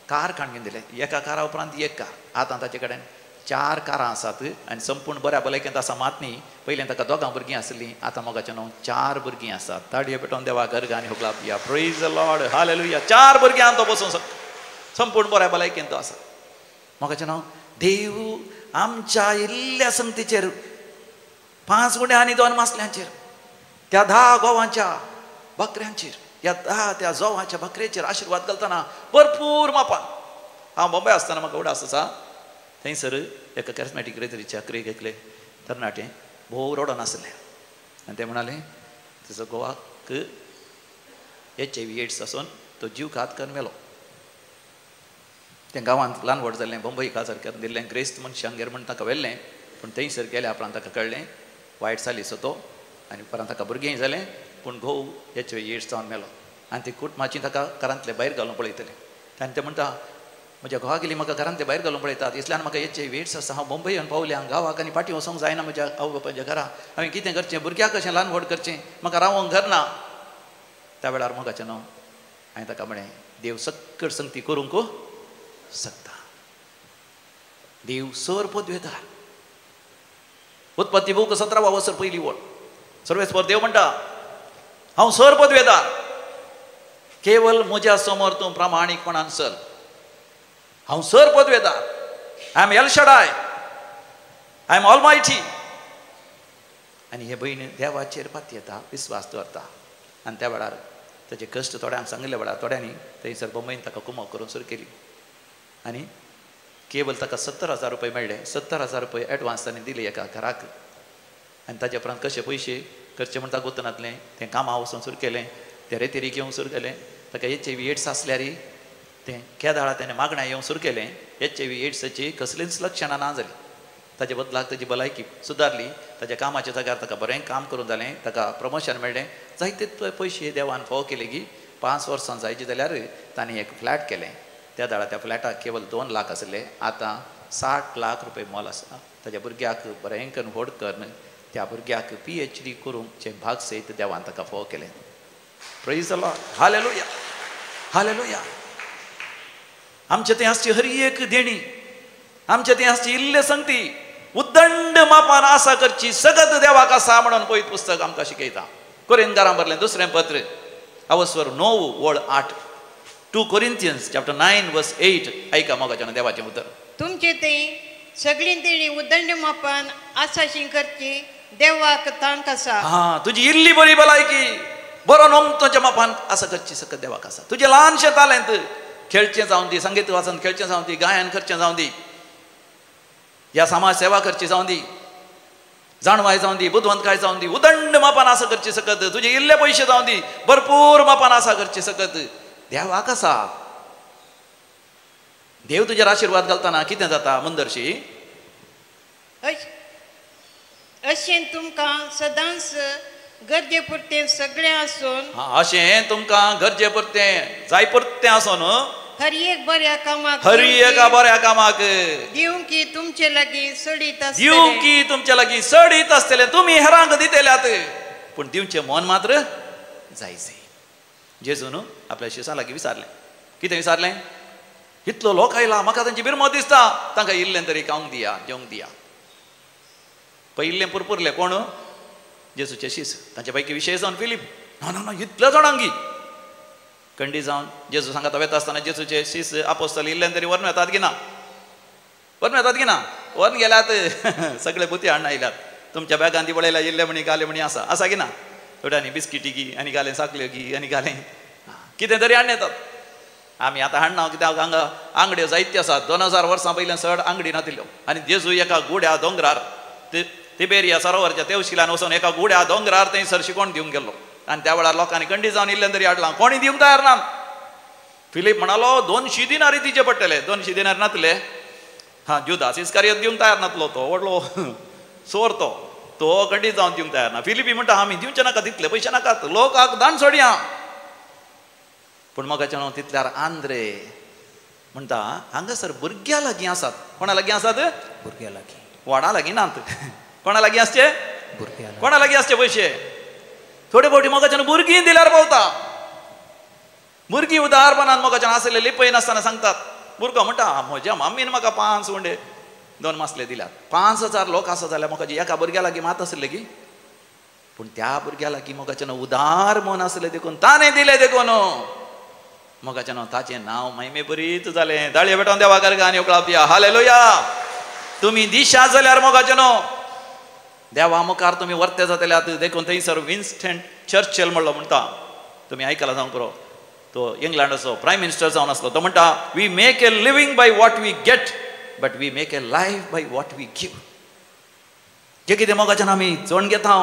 कार हाडून दिले एका कारा उपरांत एक कार आतां ताचे कडेन 4 कारां आसात आनी संपूर्ण बऱ्या भलायकेंत आसा मात न्ही पयलें ताका 2 भुरगीं आसलीं आतां मोगाचें न्हू 4 भुरगीं आसात ताडयो पेटोवन देवा गरगांनी होगला पिया प्रेज द लॉर्ड हालेलुया 4 भुरग्यां तो बसून संपूर्ण बऱ्या भलायकेंत तो आसा मोगाचें नांव देव आमच्या इल्ल्या संगतीचेर 5 गुणे आनी 2 मासल्यांचेर त्या 10 गोवांच्या बकऱ्यांचेर ह्या 10 त्या जोवांच्या बकरेचेर आशिर्वाद घालतना भरपूर मापान हांव मुंबय आसतना म्हाका उडास आसा थंयसर एका कॅरिस्मॅटीक रेतरीच्या क्रेक एकले तरणाटे भोव रोडान आसले आनी ते म्हणाले तुजो गोवाक HIV एड्स आसून तो जीव घात करून मेलो तें गांवांत ल्हान व्हड जाल्लें मुंबय खासारकें दिल्लें ग्रेस्त मनशांगेर म्हण ताका व्हेल्लें पूण थंयसर गेल्या उपरांत ताका कळ्ळें वायट जालीसो तो आनी उपरांत ताका भुरगेंय जालें पूण घोव HIV एड्स जावन मेलो आनी ती कुटुंबाची ताका घरांतले भायर घालून पळयतले आनी ते म्हणटा म्हज्या घोवा गेली म्हाका घरांत ते भायर घालून पळयतात इसल्यान म्हाका HIV एड्स आसा हांव मुंबय पावल्या गांवाक आनी फाटीं वचोंक जायना म्हज्या आवय बापायच्या घरा हांवें कितें करचें भुरग्याक कशें ल्हान व्हड करचें म्हाका रावोंक घर ना त्या वेळार मोगाचें न्हू हांवें ताका म्हळें देव सक्कड संगती करूंक सकता देव सर पदवेदार उत्पत्ती बूक 17वा वर्स पयली वळ सर्वेस्वर देव म्हणटा हांव सर पदवेदार केवल म्हज्या समोर तूं प्रामाणीकपणान चल हांव सर पदवेदार I am El Shaddai I am almighty आनी हे भयण देवाचेर पातयेता विस्वास दवरता आनी त्या वेळार ताचे कश्ट थोड्यांक सांगले वेळार थोड्यांनी थंयसर बंबईन ताका कुमक करून सुरू केली आनी केवल ताका 70,000 रुपया मेळ्ळे 70,000 रुपया एडवान्स ताणें दिले एका घराक आनी ताचे उपरांत कशें पयशे करचे म्हण ताका गुंतनातलें तें कामां वचून सुरू केलें तें रेतेरी घेवंक सुरू केलें ताका HIV एड्स आसल्यार तें केदाळा तेणें मागणां येवंक सुरू केलें HIV एड्साची कसलींच लक्षणां ना जालीं ताचे बदलाक ताजी भलायकी सुदारली ताच्या कामाच्या जाग्यार ताका बरें काम करून जालें ताका प्रमोशन मेळ्ळें जायते पयशे देवान फाव केले की 5 वर्सां जायचे जाल्यार ताणें एक फ्लॅट केलें त्या दाळा त्या फ्लॅटाक केवल 2 लाख आसले आतां 60 लाख रुपया मोल आसा ताच्या भुरग्याक बरें करून व्हड करून त्या भुरग्याक PhD करूंकचे भाग सयत देवान ताका फाव केलें praise the lord hallelujah hallelujah आमचे थंय आसची हर एक देणी आमचे थंय आसची इल्ले संगती उद्दंड मापान आसा करची सगत देवाक आसा म्हणून पळयत पुस्तक आमकां शिकयता कोरिंथकारां बरलें 2रें पत्र अवस्वर 9 वळ 8 2 Corinthians chapter 9 verse 8 ऐका मोगाचें देवाचें उतर तुमचे ते सगळी देणी उद्दंड मापान आसाशी करची देवाक तांक आसा हां तुजी इल्ली बरी भलायकी बरो नमतोच्या मापान आसा करची सकत देवाक आसा तुजें ल्हानशें तालेंत खेळचें जावन दी संगीत वाचन खेळचें जावन दी गायन करचें जावन दी ह्या समाज सेवा करची जावन दी जाणवाय जावन दी बुद्धवंतकाय जावन दी उदंड मापान आसा करची सकत तुजे इल्ले पयशे जावन दी भरपूर मापान आसा करची सकत देवाक आसा देव तुजेर आशिर्वाद घालतना कितें जाता मुंदरशी अशें तुमकां सदांच गरजे पुरतें सगळें आसून अशें तुमकां गरजे पुरतें जाय पुरतें आसून हर एक बऱ्या कामाक बऱ्या कामाक दिवं की तुमचे लागीं सडीत दिवं की तुमच्या लागीं सडीत आसतले तुमी हेरांक दितेल्यात पूण दिवचें मन मात्र जायचें. जेजून आपल्या शिसां लागीं विचारलें. कितें विचारलें? इतलो लोक आयला म्हाका तांची बिरमत दिसता तांकां इल्लें तरी खावंक दिया जेवंक दिया. पयिल्लें पुरपुरलें कोण? जेजूचे शिस. तांचे पैकी विशेश जावन फिलीप. ना इतल्या जाणांक कंडी जावन जेजू सांगता वेता आसतना जेजूचे शिस आपोस्तल इल्लें तरी व्हरून येतात की ना? व्हरून गेल्यात सगळे बुती हाडून आयल्यात. तुमच्या बॅगान ती पळयल्या इल्ले म्हणी घाले म्हणी आसा की ना? थोड्यांनी बिस्किटी घी आनी घालें साकल्यो घी आनी घालें कितें तरी हाडून येतात. आमी आतां हाडना कित्याक हांगा आंगड्यो जायत्यो आसात. 2000 वर्सां पयलीं चड आंगडी नातिल्ल्यो. आनी जेजू एका गुड्या दोंगरार तिबेरिया सरोवराच्या तेवशिलान वचून एका गुड्या दोंगरार थंयसर शिकोवन दिवंक गेल्लो. आनी त्या वेळार लोकांनी कंडी जावन इल्लें तरी हाडलां. कोणी दिवंक तयार ना. फिलीप म्हणालो 200 दिनारी दिवचे पडटले. 200 दिनार नातले. जुदास इस्कारियोत दिवंक तयार नातलो. तो व्हडलो चोर तो कंडी जावन दिवंक तयार ना. फिलिपी म्हणटा आमी दिवचे नाका तितले पयशे नाकात लोकांक दान सोडया. पूण मोगाचें हांव तितल्यार आंद्रे म्हणटा हांगासर भुरग्यां लागीं आसात. कोणा लागीं आसात? भुरग्यां लागीं. व्हडा लागीं नात. कोणा लागीं आसचे? भुरग्यां. कोणा लागीं आसचे पयशे? थोडे फावटी मोगाच्यान भुरगीं दिल्यार पावता. भुरगीं उदारपणान मोगाच्यान आसले लिपय नासतना सांगतात. भुरगो म्हणटा म्हज्या मम्मीन म्हाका 5 उंडे 2 मासले दिल्यात. 5000 लोक आसा जाल्यार म्हाका एका भुरग्या लागीं मात आसले की. पूण त्या भुरग्या लागीं मोगाच्यान उदार मन आसले देखून ताणें दिलें देखून मोगाच्यान ताचें नांव महिमे बरीच जालें. दाळयो भेटोवन देवा करगा आनी उकळावप दिया. हालेलुया. तुमी दिशा जाल्यार मोगाच्यान देवा मुखार तुमी वर्ते जातल्यात देखून थंयसर विन्स्टन चर्चिल म्हणलो म्हणटा. तुमी आयकला जावं करो. तो इंग्लंडाचो प्रायम मिनिस्टर जावन आसलो. तो म्हणटा we make a living by what we get but we make a life by what we give. जे कितें मोगाच्यान आमी जण घेता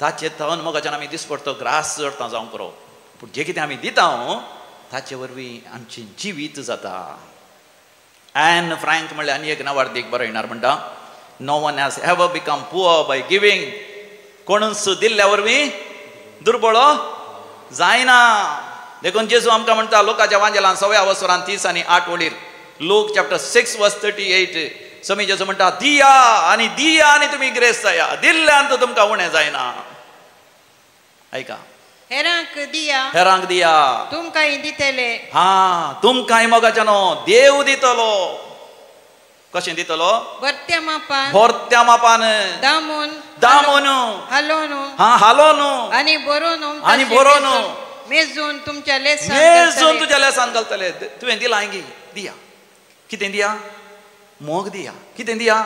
ताचे तन मोगाच्यान आमी दिसपडतो ग्रास जोडता जावं करो. पूण जे कितें आमी दिता ताचे वरवीं आमचें जिवीत जाता. एन फ्रँक म्हणल्यार आनी एक नवार्दीक बरयणार म्हणटा no one has ever become poor by giving. कोणूच दिल्ल्या वरवीं दुर्बळ जायना. देखून जेजू आमकां म्हणटा लोकांच्या वांजेलान 6व्या वसरान 30 आनी 8 वळीर लूक चॅप्टर 6 वर्स 38 समी जेजू म्हणटा दिया आनी तुमी ग्रेस जाया. दिल्ल्यान तुमकां उणें जायना. ऐका. हेरांक दिया तुमकांय दितले. तुमकांय मोगाच्यान देव दितलो. कशें दितलो? भरत्या मापान दामून हालोन आनी बरोवन मेजून तुमच्या लेसान घालतले. तुवें दिला हांगी दिया. कितें दिया? मोग दिया. कितें दिया?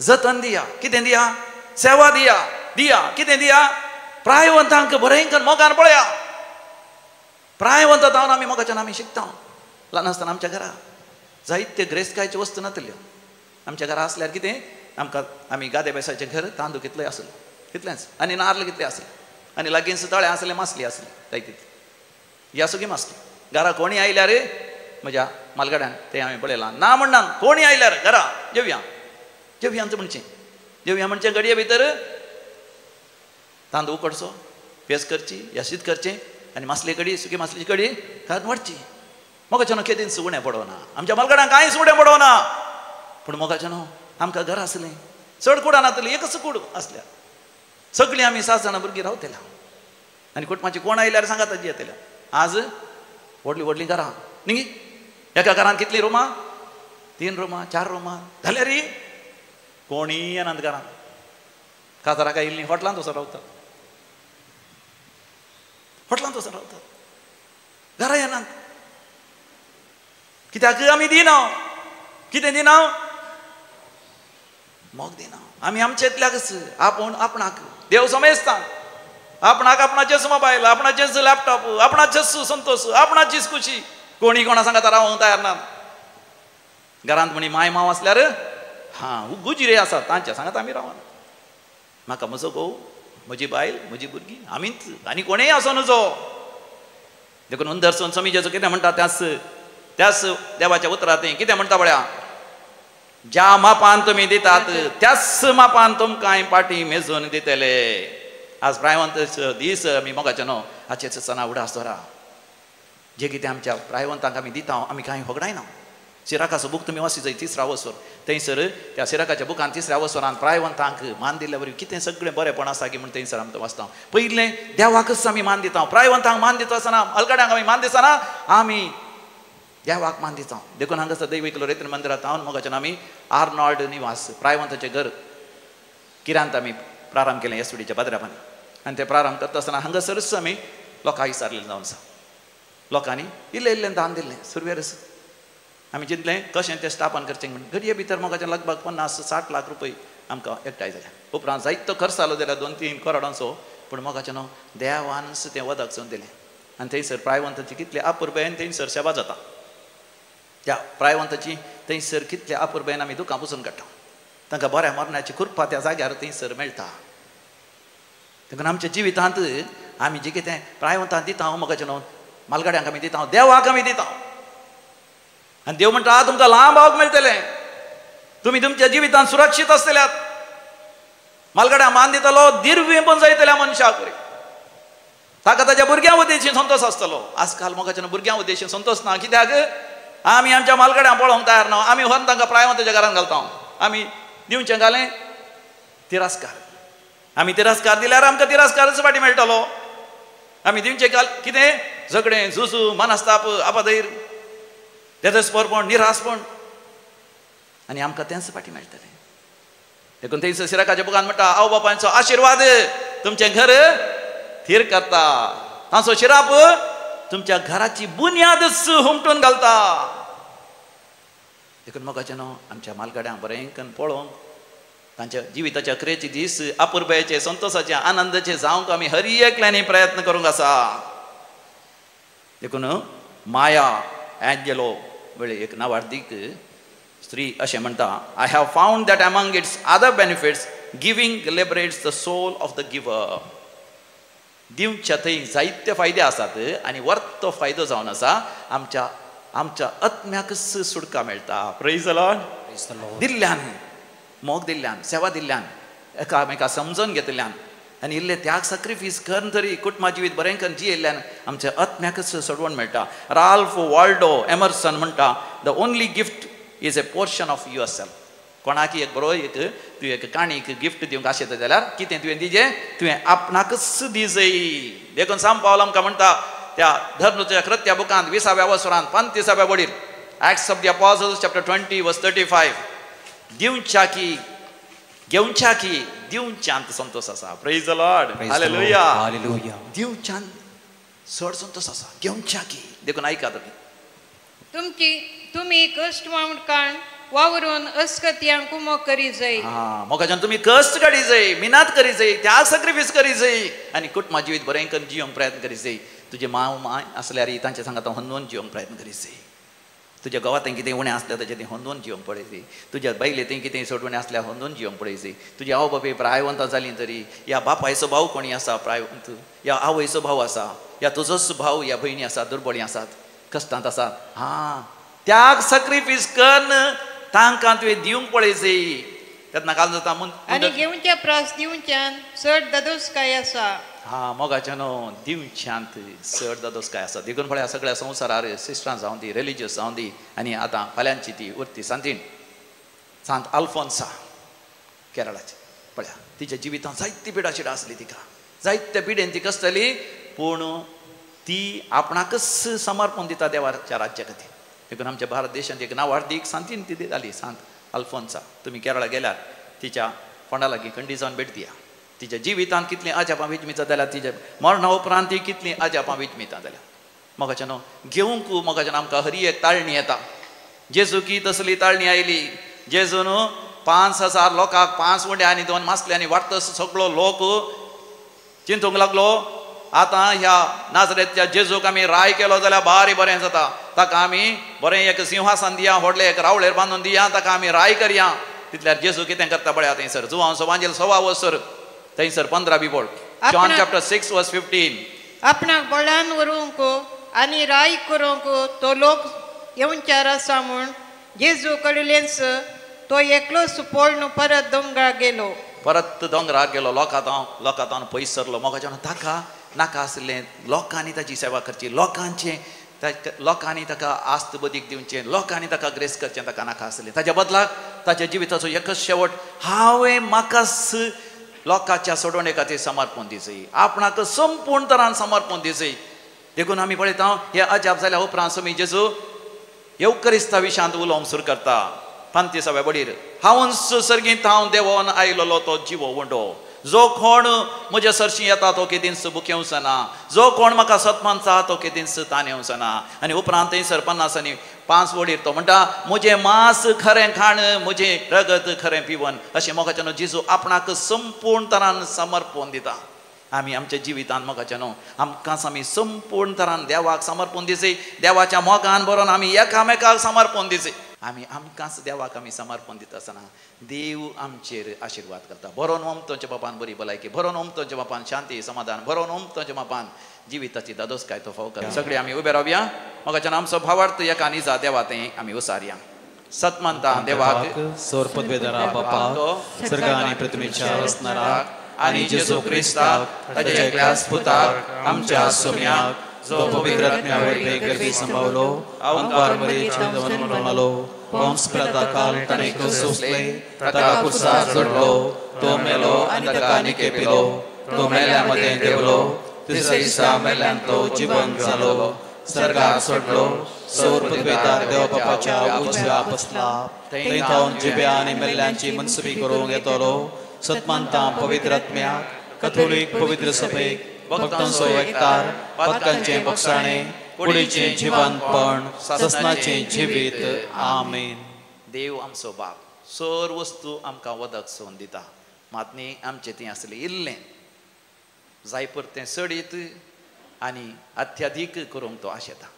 जतन दिया. कितें दिया? सेवा दिया. कितें दिया? प्रायवंतांक बरें मोगान पळया. प्रायवंत जावन आमी मोगाच्यान आमी शिकता. ल्हान आसतना आमच्या घरा जायत्यो ग्रेसकायच्यो वस्तू नातल्यो. आमच्या घरा आसल्यार कितें आमकां आमी गादे बेसाचें घर तांदूळ कितलें आसलें तितलेंच आनी नारळ कितलें आसलें आनी लागींच तळें आसलें मासली आसली जाय तितली. ह्या सगळी मासली. घरा कोणी आयल्यार म्हज्या मालगाड्यान तें हांवें पळयलां ना म्हणना कोणी आयल्यार घरा जेवयांत म्हणचें गडये भितर तांदूळ उकडचो पेज करची यशीत करचें आनी मासली कडी सुकी मासलीची कडी घालून वाडची. मोगाच्यान केदींच उणें पडोना. आमच्या मालगाड्यांक कांयच उणें पडोना. पूण मोगाच्यान आमकां घर आसलें चड कुडां नातलीं एकच कूड आसल्या. सगळीं आमी 7 जाणां भुरगीं रावतल्या आनी कुटुंबाची कोण आयल्यार सांगात ताजी येतल्या. आज व्हडलीं घरां न्ही. एका घरान कितलीं रुमां? 3 रुमां 4 रुमां जाल्यार कोणीय येनात घरान. काजाराक आयिल्लीं हॉटलांत वचून रावतात. घरा येनात. कित्याक आमी दिना. कितें दिना? मोग दिना. आमी आमचेतल्याकच आपणाक देव समेजता. आपणाक आपणाचेच मोबायल आपणाचेच लॅपटॉप आपणाचेच संतोष आपणाचीच खुशी. कोणी कोणा सांगता रावंक तयार ना. घरांत म्हणी माय मांव आसल्यार गुजिरे आसात तांच्या सांगात आमी रावना. म्हाका म्हजो घोव म्हजी बायल म्हजी भुरगीं आमीच आनी कोणेय आसो नजो. देखून हुंदरसून समी जेजू कितें म्हणटा त्याच देवाच्या उतरांत कितें म्हणटा पळया ज्या मापान तुम्ही दितात त्याच मापान तुमकां पाटी मेजून दितले. आज प्रायवंत दीस आमी मोगाचे न्हू हाचेच सणा उडास धरा. जे कितें आमच्या प्रायवंतांक आमी दिता आमी कांय होगडायना. सिराकाचो बूक तुमी वाची जाय 3रा वसर थंयसर त्या सिराकाच्या बुकान 3ऱ्या वसरान प्रायवंतांक मान दिल्ल्या वरी कितें सगळें बरेंपण आसा की म्हण थंयसर आमी वाचता. पयलें देवाकच आमी मान दिता. प्रायवंतांक मान दिता आसतना अलगड्यांक आमी मान दिसना आमी देवाक मान दिता. देखून हांगासर दैवीक लोरेत्र मंदिरांत हांव मोगाच्यान आमी आर्नॉल्ड निवास प्रायवंताचें घर किरांत आमी प्रारंभ केलें येसुडीच्या पाद्र्यापान. आनी तें प्रारंभ करता आसतना हांगासरच आमी लोकांक विचारलें जावन आसा. लोकांनी इल्लें इल्लें दान दिल्लें सुरवेरस. आमी चिंतलें कशें तें स्थापन करचें म्हण. घडये भितर मोगाच्यान लगभग 50-60 लाख रुपया आमकां एकठांय जाल्या. उपरांत जायतो खर्च जालो जाल्यार 2-3 करोडांचो. पूण मोगाच्यान देवानच तें वदक चोवन दिलें. आनी थंयसर प्रायवंताची कितले अपुरबायेन थंयसर सेवा जाता. त्या प्रायवंताची थंयसर कितले अपुरबायेन आमी दुकां पुसून काडटा. तांकां बऱ्या मरणाची कृपा त्या जाग्यार थंयसर मेळटा. देखून आमच्या जिवितांत आमी जें कितें प्रायवंतांक दिता मोगाच्यान मालगाड्यांक आमी दिता देवाक आमी दिता. आनी देव म्हणटा तुमकां लांब आवक मेळटलें. तुमी तुमच्या जिवितांत सुरक्षीत आसतल्यात. मालगाड्यांक मान दितलो दिर्वेपण जायतल्या मनशाक. ताका ताच्या भुरग्यां उद्देशीं संतोश आसतलो. आजकाल मोगाच्यान भुरग्यां उद्देशीं संतोश ना. कित्याक आमी आमच्या मालगाड्यांक पळोवंक तयार ना. आमी व्हरून तांकां प्रायवंताच्या घरांत घालता. आमी दिवचें घालें तिरस्कार. आमी तिरस्कार दिल्यार आमकां तिरस्कारच फाटीं मेळटलो. आमी दिवचें कितें झगडें झुजू मनस्ताप आपाधैर तेजस्परपण निरासपण आनी आमकां तेंच फाटीं मेळटलें. देखून थंयसर सिराकाच्या बुकान म्हणटा आवय बापायचो आशिर्वाद तुमचें घर थीर करता. तांचो शिराप तुमच्या घराची बुन्यादच हुमटून घालता. देखून मोगाच्यान आमच्या मालगाड्यांक बरें करून पळोवंक तांच्या जिविताच्या अखेरेचे दीस अपुरबायेचे संतोशाचे आनंदाचे जावंक आमी हर एकल्यानी प्रयत्न करूंक आसा. देखून माया एंजेलो वेळे एक नावार्थीक स्त्री अशें म्हणटा I have found that among its other benefits giving liberates the soul of the giver. दिवच्या थंय जायते फायदे आसात आनी वर्थ फायदो जावन आसा आमच्या आत्म्याकच सुडका मेळटा. Praise the Lord. दिल्ल्यान मोग दिल्ल्यान सेवा दिल्ल्यान एकामेका समजून घेतल्यान आनी इल्ले त्याग सॅक्रिफायस करून तरी कुटुंबा जिवीत बरें करून जियेल्ल्यान आमच्या आत्म्याकच सोडवण मेळटा. राल्फ वॉल्डो एमर्सन म्हणटा the only gift is a portion of your self. कोणाक एक बरो तुवें एक काणीक गिफ्ट दिवंक आशेता जाल्यार कितें तुवें दिजें तुवें आपणाकच दिजय. देखून सांब पावल आमकां म्हणटा त्या धर्नुच्या कृत्या बुकांत 20व्या वसरांत 35व्या वडीर ॲक्ट्स ऑफ द अपॉस्टल्स चॅप्टर 20 वर्स 35 दिवच्या की घेवच्या की दिवच्यांत संतोष आसा. Praise the lord. Hallelujah. Hallelujah. दिवच्यांत चड संतोष आसा. घेवच्या की. देखून आयका तुमी तुमी कश्ट काण वावरून अस्कत्यांक कुमो करी जाय. मोगाच्यान तुमी कश्ट काडी जाय मिनात करी जाय त्याग सॅक्रिफायस करी जाय आनी कुटुंबा जिवीत बरें करून जियोंक प्रयत्न करी जाय. तुजे मांव माय आसल्यार तांचे सांगात होंदोवन जियोंक प्रयत्न करी जाय. तुज्या गांवांत कितें उणें आसलें ताचें तें होंदोवन जियोंक पळयचें. तुज्या बायले तें कितें सोडवणें आसल्यार होंदोवन जियोंक पळयचें. तुजी आवय बापाय प्रायवंतां जालीं तरी या बापायचो भाव कोणी आसा प्रायवंत या आवयचो भाव आसा या तुजोच भाव या भयणी आसात दुर्बळी आसात कश्टांत आसात. त्याग सॅक्रिफायस करून तांकां तुवें दिवंक पळयचें. तेन्ना काल जाता आनी घेवच्या प्रास दिवच्यान चड दादोसकाय आसा. मोगाच्यान दिवच्यांत चड दादोसकाय आसा. देखून पळया सगळ्या संवसारार सिस्टरां जावं दी रिलिजियस जावं दी आनी आतां फाल्यांची ती उरती सांत आल्फोन्सा केरळाची पळया तिच्या जिवितांत जायती पिडा शिडा आसली. तिका जायत्या पिडेन ती कसतली पूण ती आपणाकच समर्पण दिता देवाच्या राज्या खातीर. देखून आमच्या भारत देशांत एक नावार्थीक सांतीन ती जाली सांत आल्फोन्सा. तुमी केरळा गेल्यार तिच्या फोंडा लागीं खंडी जावन भेट दिया. तिच्या जिवितांत कितलीं आजापां विजमिता जाल्यार तिच्या मरणा उपरांत ती कितलीं आजापां विजमिता जाल्यार मोगाच्यान घेवंक मोगाच्यान आमकां हरी एक ताळणी येता. जेजू की तसली ताळणी आयली. जेजून 5,000 लोकांक 5 उंडे आनी 2 मासल्यांनी वाडटस सगळो लोक चिंतूंक लागलो आतां ह्या नाजरेच्या जेजूक आमी राय केलो जाल्यार बारी बरें जाता. ताका आमी बरें एक सिंहासन दिया व्हडलें एक रावळेर बांदून दिया ताका आमी राय करया. तितल्यार जेजू कितें करता पळया थंयसर जुवांचो वांजेल 6 वसर थंयसर 15 बिबोळ जॉन चॅप्टर 6 वर्स 15 आपणाक बळान व्हरूंक आनी राय करूंक तो लोक येवचार आसा म्हूण जेजू कळिल्लेंच तो एकलो सुपोळणू परत दोंगरा गेलो. परत दोंगराक गेलो. लोकांत पयस सरलो. मोगाच्यान ताका नाका आसलें लोकांनी ताची सेवा करची, लोकांनी ताका आस्त बदीक दिवचें, लोकांनी ताका ग्रेस करचें ताका नाका आसलें. ताच्या बदलाक ताच्या जिविताचो एकच शेवट, हांवें म्हाकाच लोकांच्या सोडवणे खातीर समर्पण दिसय, आपणाक संपूर्ण तरान समर्पण दिसय. देखून आमी पळयता हे अजाप जाल्या उपरांत स्वामी जेजू येवकरिस्ता विशांत उलोवंक सुरू करता. 35व्या बडीर, हांव सर्गींत हांव देवोन आयलोलो तो जिवो वंडो, जो कोण म्हज्या सरशी येता तो केदींच बुकेवंच ना, जो कोण म्हाका सतमानचा तो केदींच तानेवंच ना. आनी उपरांत थंयसर 50 वडीर तो म्हणटा, म्हजें मांस खरें खाण, म्हजें रगत खरें पिवन. अशें मोगाच्यान जेजू आपणाक संपूर्ण तरान समर्पण दिता. आमी आमच्या जिवितांत मोगाच्यान आमकांच आमी संपूर्ण तरान देवाक समर्पण दिसय. देवाच्या मोगान बरोवन आमी एकामेकाक समर्पण दिसय. आमी आमकांच देवाक आमी समर्पण दिता आसतना देव आमचेर आशिर्वाद करता. बरोवन उमतोच्या बापान बरी भलायकी, बरोवन उमतोच्या बापान शांती समाधान, बरोवन उमतोच्या बापान जिविताची दादोसकाय तो फाव करता. सगळीं आमी उबे रावया. मोगाच्यान आमचो भावार्थ एका निजा देवा तें आमी उसारया. सतमंता देवाक, सोरपदवेदारा बापाक, सर्ग आनी पृथ्वीच्या वसनाराक आनी जेजू क्रिस्ताक, ताच्या एकल्या पुताक, आमच्या सोम्याक, जो पवित्र आत्म्यावरवी गर्भी संभावलो, अंकार मरीचे दवन म्हणलो, वंश प्रथा काल ताणे सोसले, ताका कुसार जोडलो, तो मेलो आनी ताका निके पिलो, तो मेल्यांमध्ये देवलो, तिसऱ्या दिसा मेल्ल्यान तो जिवंत जालो, सर्गाक सोडलो, सौर पृथ्वीदार देव बापाच्या उजव्या बसला, थंय थावन जिव्या आनी मेल्ल्यांची मनसुबी करूंक येतलो. सतमानता पवित्र आत्म्याक, कथोलीक पवित्र सभेक, भक्तांचो एकतार, पातकांचे बक्षाणे, कुडीचें जिवंतपण, ससनाचें जिवीत. आमेन. देव आमचो बाप सर वस्तू आमकां वदक सोन दिता. मात न्ही आमचें तें आसलें इल्लें जाय परतें सडीत आनी अत्याधीक करूंक तो आशेता.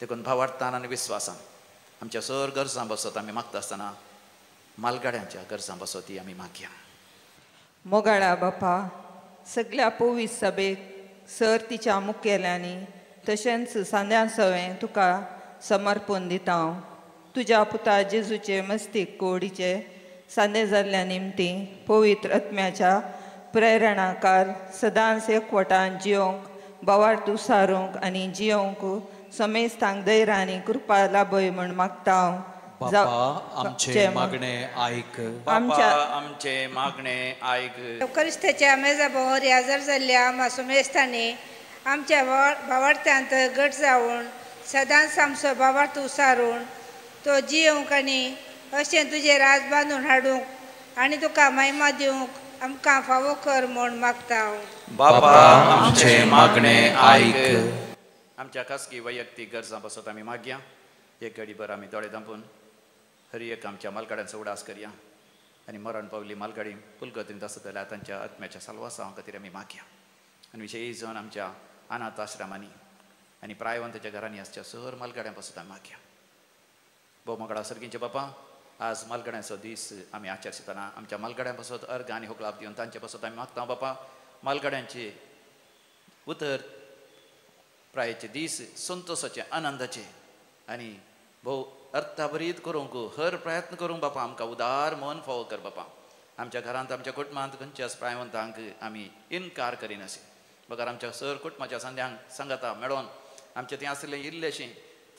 देखून भावार्थान आनी विस्वासान आमच्या सर गरजां बसत आमी मागता आसतना मालगाड्यांच्या गरजां बसत ती आमी मागया. मोगाळा बापा, सगळ्या पोवीस सभेक सर तिच्या मुखेल्यांनी तशेंच सांद्या सवें तुका समर्पण दिता. तुज्या पुता जेजूचे मस्तीक कोडीचे सांदे जाल्ल्या निमती पवित्र आत्म्याच्या प्रेरणाकार सदांच एकवटान जियोंक, भावार्थ उसारूंक आनी जियोंक समेस्तांक धैर्य आनी कृपा लाभय म्हण मागता. आमचे मागणे आयक. आमचे मागणे आयक. क्रिस्ताच्या मेजा भोवरी हजर जाल्ल्या आम्हा सुमेस्तांनी आमच्या भावार्थ्यांत घट जावन सदांच आमचो भावार्थ उसारून तो जियोंक आनी अशें तुजें राज बांदून हाडूंक आनी तुका महिमा दिवंक आमकां फावो कर म्हूण मागता. बापा, आमचे मागणे आयक. आमच्या खासगी वैयक्तीक गरजां बसत आमी मागया. एक घडीभर आमी दोळे धांपून हरी एक आमच्या मालगाड्यांचो उडास करया आनी मरण पावली मालगाडी पुलगतींत आसत जाल्यार तांच्या आत्म्याच्या साल्वासा खातीर आमी मागया. आनी विशेश जावन आमच्या अनाथ आश्रमांनी आनी प्रायवंताच्या घरांनी आसच्या सर मालगाड्यां बसत आमी मागया. भोव मोगाळा सर्गींचे बापा, आज मालगाड्यांचो दीस आमी आचरतना आमच्या मालगाड्यां बसत अर्ग आनी होकलाप दिवन तांचे बसत आमी मागता. बापा, मालगाड्यांचे उतर प्रायेचे दीस संतोशाचे आनंदाचे आनी भोव अर्थाभरीत करूंक हर प्रयत्न करूंक बापा आमकां उदार मन फावो कर. बापा, आमच्या घरांत आमच्या कुटुंबांत खंयच्याच प्रायवंतांक आमी इन्कार करिनाशी. बगर आमच्या सर कुटुंबाच्या सांग्यांक सांगाता मेळोन आमचें तें आसलें इल्लेशें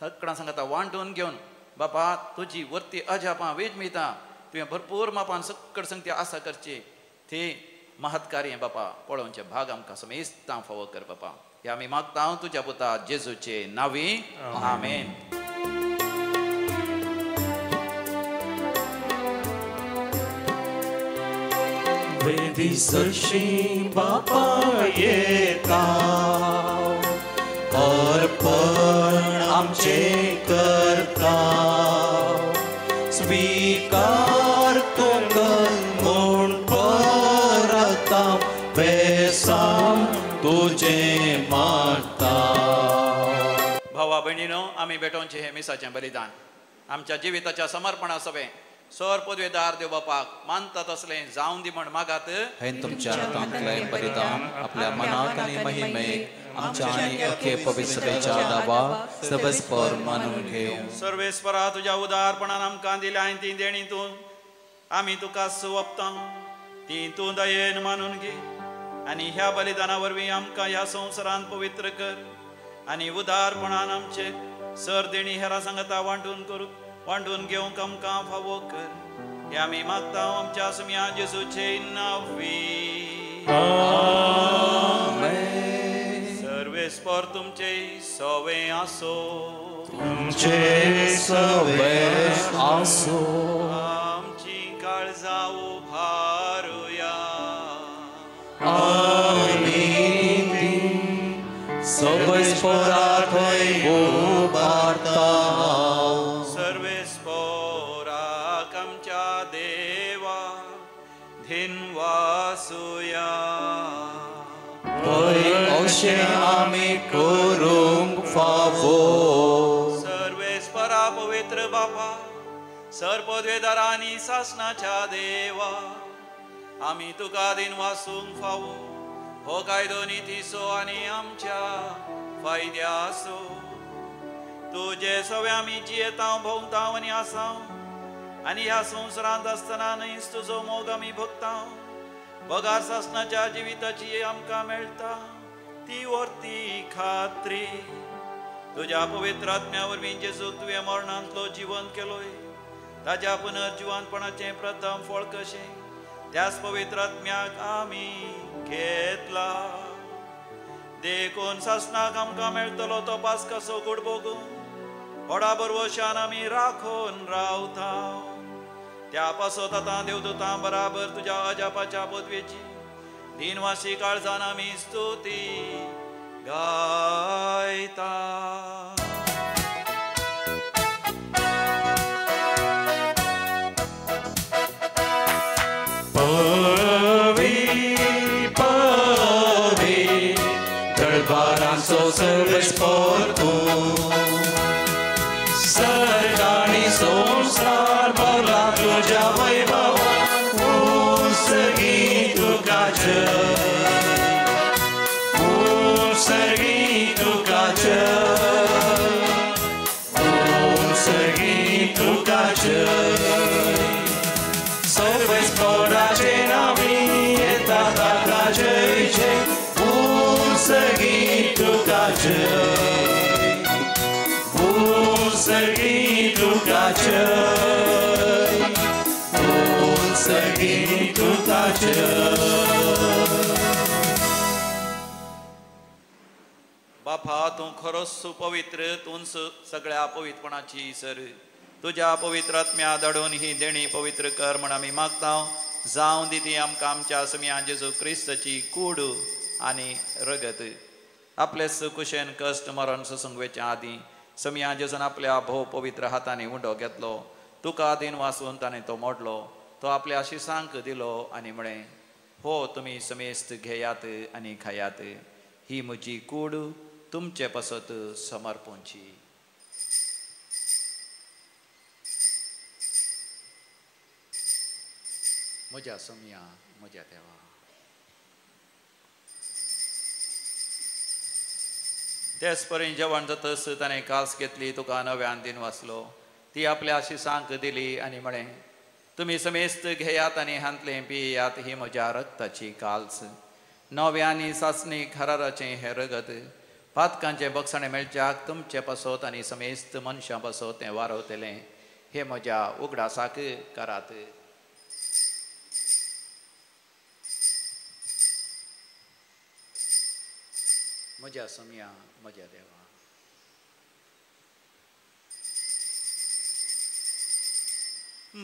सगळ्यां सांगाता वांटून घेवन बापा तुजी वर्ती अजापां वेज मेळटा. तुवें भरपूर मापान सक्कड संगती आसा करची तें महत्कार्य बापा पळोवचें भाग आमकां समेस्तां फावो कर. बापा, हे आमी मागता तुज्या पुता जेजूचे नांवी. आमेन. वेदी सरशी बापा येता, अर्पण आमचे करता, स्वीकार तो कर म्हूण परता, बेसाम तुजे मागता. भावा भयणीनो, आमी भेटोवचें हे मिसाचें बलिदान आमच्या जिविताच्या समर्पणा सवे सर पदवेदार देव बापाक मानतात असलें जावं दी म्हण मागात. हें तुमच्या हातांतलें बलिदान आपल्या मनाक आनी महिमेक आमच्या आनी अख्खे पवित्र सभेच्या दाबा सबस्पर मानून घेवं. सर्वेस्परा तुज्या उदारपणान आमकां दिल्या आनी ती देणी तूं आमी तुका सोंपता ती तूं दयेन मानून घे आनी ह्या बलिदाना वरवीं आमकां ह्या संवसारांत पवित्र कर आनी उदारपणान आमचे सर देणी हेरां सांगता वांटून घेवंक आमकां फावो कर हे आमी मागता आमच्या सुम्या जेजूचे नांवी सर्वेस्पर तुमचे सवे आसो तुमचे सवे आसो आमची काळजां उभारुया सर्वेस्परा थंय उबारता सर्वेस्पराक आमच्या देवा धिनवासुया अशें आमी करूंक फावो सर्वेस्परा पवित्र बापा सरपदवेदार आनी सासणाच्या देवा आमी तुका दिन वासूंक फावो हो कायदो नितीसो आनी आमच्या फायद्यासो तुजे सवे आमी जियेता भोंवता आनी आसां आनी ह्या संवसारांत आसतना न्हयच तुजो मोग आमी भोगता पगार सासणाच्या जिविताची आमकां मेळटा ती व्हरती खात्री तुज्या पवित्र आत्म्या वरवीं जेजूक तुवें मरणांतलो जिवन केलोय ताच्या पुनर्जिवनपणाचें प्रथम फळ कशें त्याच पवित्र आत्म्याक आमी घेतला देखून सासणाक आमकां मेळटलो तो पास कसो गोड भोगून व्हडा बरवशान आमी राखून रावता त्या पासत आतां देवदूतां बराबर तुज्या अजापाच्या पदवेची दिनवासी काळजान आमी स्तुती गायता दरबारांचो सर्वेस्पर तूं सर्गांनी संवसार भरला तुज्या वैभवान सगळी तुका जय सगळी तुका जय सगळी तुका जय सर्वेस्पराचे नावी येता ताका जय जय सगळी तुका जय सगळी तुका जय सगळी तुका जय बापा तूं खरोच सुपवित्र तूं सगळ्या पवित्रपणाची सर तुज्या पवित्र आत्म्या धाडून ही देणी पवित्र कर म्हण आमी मागता जावं दिती आमकां आमच्या सुम्या जेजू क्रिस्ताची कूड आनी रगत आपले सुकुशेन कश्ट मरण सुसंगवेच्या आदीं समिया जेजून आपल्या भोव पवित्र हातांनी उंडो घेतलो तुका आदीन वाचून ताणें तो मोडलो तो आपल्या आशिसांक दिलो आनी म्हळें हो तुमी समेस्त घेयात आनी खायात ही म्हजी कूड तुमचे पासत समर्पूंची म्हज्या समिया म्हज्या देवा तेच पर्यंत जेवण जातस ताणें कास घेतली तुका नव्यान दिन वाचलो ती आपल्या आशिसांक दिली आनी म्हळें तुमी समेस्त घेयात आनी हांतलें पियेयात ही म्हज्या रक्ताची काल्स नव्यानी सासणीक हराराचें हें रगत पातकांचें बक्षणें मेळच्याक तुमचे पासत आनी समेस्त मनशां पासत तें वारवतलें हे म्हज्या उगडासाक करात म्हज्या समिया म्हज्या देवा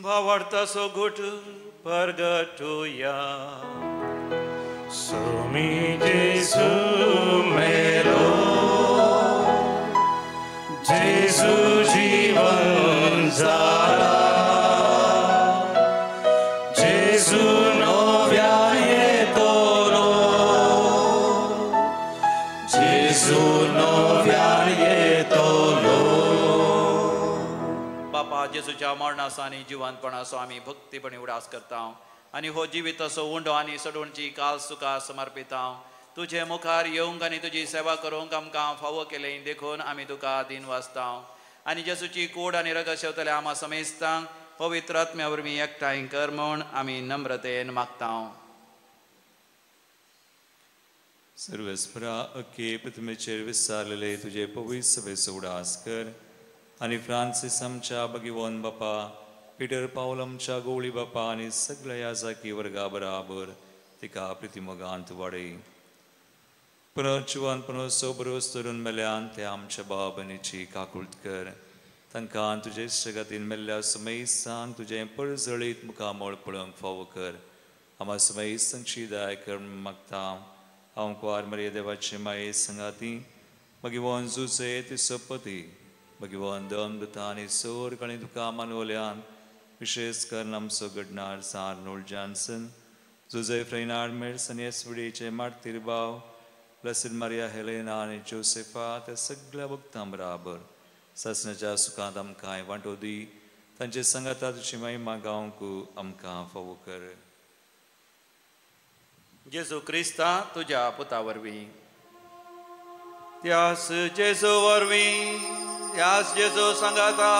भावार्थाचो घोट परगटुया सोमी जेजू मेरो जेजू जीवन जाला जेजू नव्या येतलो जेजू नव्या येतलो बापा जेजूच्या मरणाचो आनी जिवंतपणाचो आमी भक्तीपणी उडास करता आनी हो जिविताचो उंडो आनी सडोणची काल्स तुका समर्पिता तुजे मुखार येवंक आनी तुजी सेवा करूंक आमकां फावो केलें देखून आमी तुका दिन वाचता आनी जेजूची कूड आनी रगत शेवतले आमा समेस्तांक पवित्र आत्म्या वरवीं एकठांय कर म्हूण आमी नम्रतेन मागता. सर्वस्परा अख्खे पृथ्वीचेर विस्तारलेले तुझे पवित्र सभेचो उडास कर आनी फ्रांसीस आमच्या भगिवन बापा, पीटर पावल आमच्या गवळी बापा आनी सगळ्या याजाकी वर्गा बराबर तिका प्रितीमोगांत वाडय. पुनर्जीवन पुनर्सोबरोस धरून मेल्यान ते आमच्या भाव भयणीची काकुळट कर. तांकां तुजे जगतीन मेल्ल्या समय सांग तुजें पळजळीत मुखामोळ पळोवंक फावो कर. आमा समय संची दाय कर मागता. हांव कुंवार मरिये देवाचे माये संगाती भगिवन जुजे तिचो पती भगिवन दमदता आनी सोर गणी तुका मानवल्यान विशेष कर आमचो घडणार आर्नोल्ड जॉन्सन, जुजे फ्रेनार्ड मेर्सन येसवडीचे मार्तीर भाव, ब्लेसिड मारिया हेलेना आनी जोसेफा त्या सगळ्या भक्तां बराबर ससनाच्या सुखांत आमकां वांटो दी. तांचे संगाता तुजी महिमा गावंक आमकां फावो कर. जेजू क्रिस्ता तुज्या पुता वरवीं, त्यास जेजू वरवीं, त्यास जेजू सांगाता,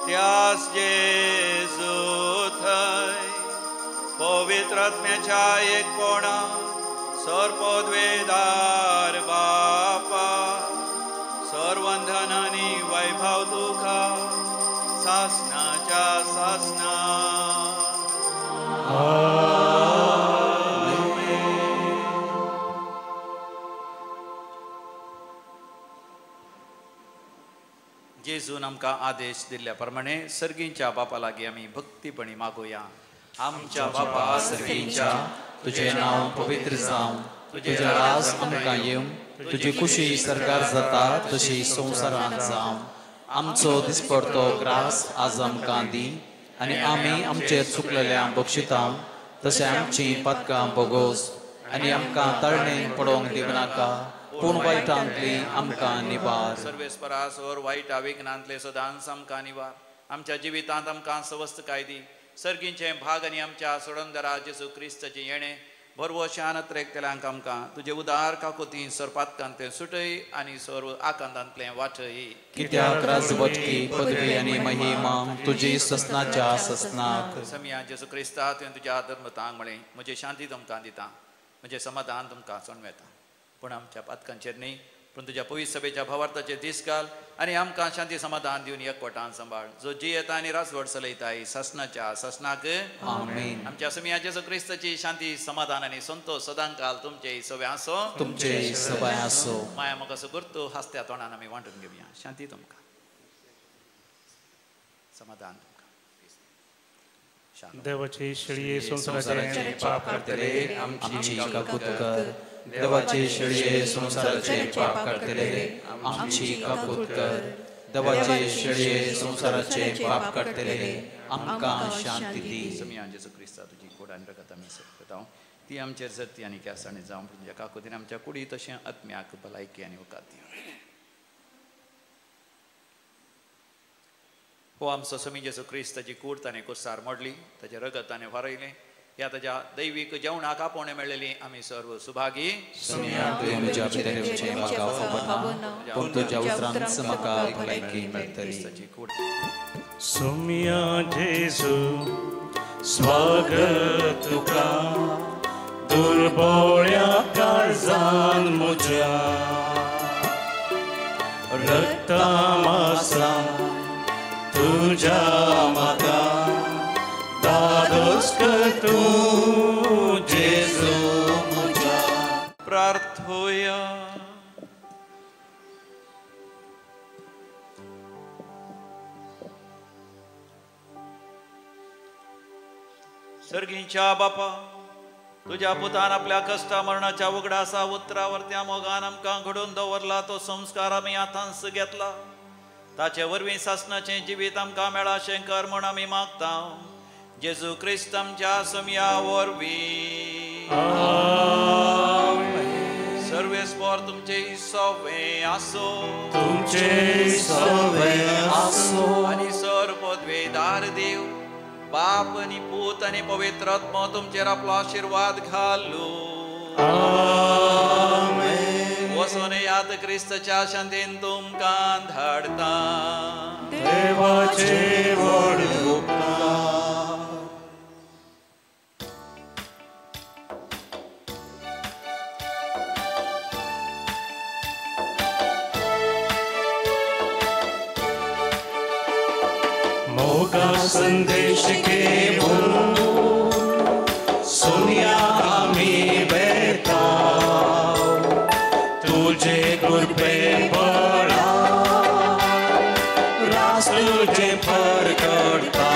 त्यास जेजू थंय पवित्र आत्म्याच्या एकपणा सर्वोद्वेदार बापा सर्वंधन आनी वैभव तुका सासनाच्या सासना. जेजून आमकां आदेश दिल्ल्या प्रमाणे सर्गींच्या बापा लागीं आमी भक्तीपणी मागोया. आमच्या बापा सर्गींच्या, तुझे नाव पवित्र जावं, तुझे राज आमकां येवं, तुजी कुशी सरकार जाता तशी संवसारांत जावं. आमचो दिसपडतो ग्रास आज आमकां दी आनी आमी आमचेर चुकलेल्यांक बक्षिता तशें आमची पातकां बोगोस आनी आमकां तळणेन पडोवंक दिवनाका पूण वायटांतली आमकां निबार. सर्वेस्परासोर वायटा विघ्नांतले सदांच आमकां निवार. आमच्या जिवितांत आमकां सवस्थकाय दी. सर्गींचे भाग आनी आमच्या सोडंदरा जेजू क्रिस्ताचें येणें भरवो शानत्रेकतेल्यांक आमकां तुजे उदार काकुती सरपातकांतले सुटय आनी सर्व आकांतांतले वाटय. कित्याक राजवटकी पदवी आनी महिमा तुजी ससनाच्या ससनाक. समिया जेजू क्रिस्ता तुवें तुज्या धर्मतांक म्हळें म्हजे शांती तुमकां दिता, म्हजें समाधान तुमकां सोडमेता. पूण आमच्या पातकांचेर न्ही पूण तुज्या पवित्र सभेच्या भावार्थाचेर दीस घाल आनी आमकां शांती समाधान दिवन एकवटान सांबाळ. जो जियेता आनी राजवट चलयताय ससनाच्या ससनाक. आमीन. आमच्या समिया जेजू क्रिस्ताची शांती समाधान आनी संतोष सदां काल तुमचे सवे आसो. तुमचे सवाय आसो. माया म्हाका असो करतो हास्त्या तोंडान आमी वांटून घेवया. शांती तुमकां, समाधान तुमकां. देवाचे शेळये संसाराचे पाप करतले आमची काकूत कर. देवाचे शेळये संसाराचे पाप करतले आमची काकूत कर. देवाचे शेळये संसाराचे पाप करतले आमकां शांती दी. समिया जेजू क्रिस्ता तुजी कोडान रगत आमी करता ती आमचेर जती आनी केसांनी जावं तुज्या काकुतीन आमच्या कुडी तशें आत्म्याक भलायकी आनी वकात दी. हो आमचो समी जेजू क्रिस्ताची कूड ताणें कुसार मोडली, ताचें रगत ताणें वारयलें. ह्या ताच्या दैवीक जेवणाक आपोवणे मेळ्ळेली आमी सर्व सुभागी. सोमिया जेजू स्वागत तुका दुर्बोळ्या काळजान म्हज्या रक्ता मासा तुझ्या म्हाका दादोस कर तूं जेजू म्हज्या. प्रार्थोया. सर्गींच्या बापा, तुझ्या पुतान आपल्या कष्टा मरणाच्या उगडासा उतरावर त्या मोगान आमकां घडोवन दवरला. तो संस्कार आमी आतांच घेतला. ताचे वरवीं सासणाचें जिवीत आमकां मेळा अशें कर म्हूण आमी मागता. जेजू क्रिस्त आमच्या समिया वरवीं. सर्वेस्पर तुमचे सवे आसो. तुमचे सवे आसो. आनी सर्वोद्वेदार देव बाप आनी पूत आनी पवित्र आत्मा तुमचेर आपलो आशिर्वाद घालू. आमेन. हो पासून यात क्रिस्तच्या शांतीन तुमकां धाडता. देवाचे व्हड उपकार. मोगा संदेश घेऊन सोनिया आम्ही बेता तुझे कृपे बळा रास तुझे परगडता.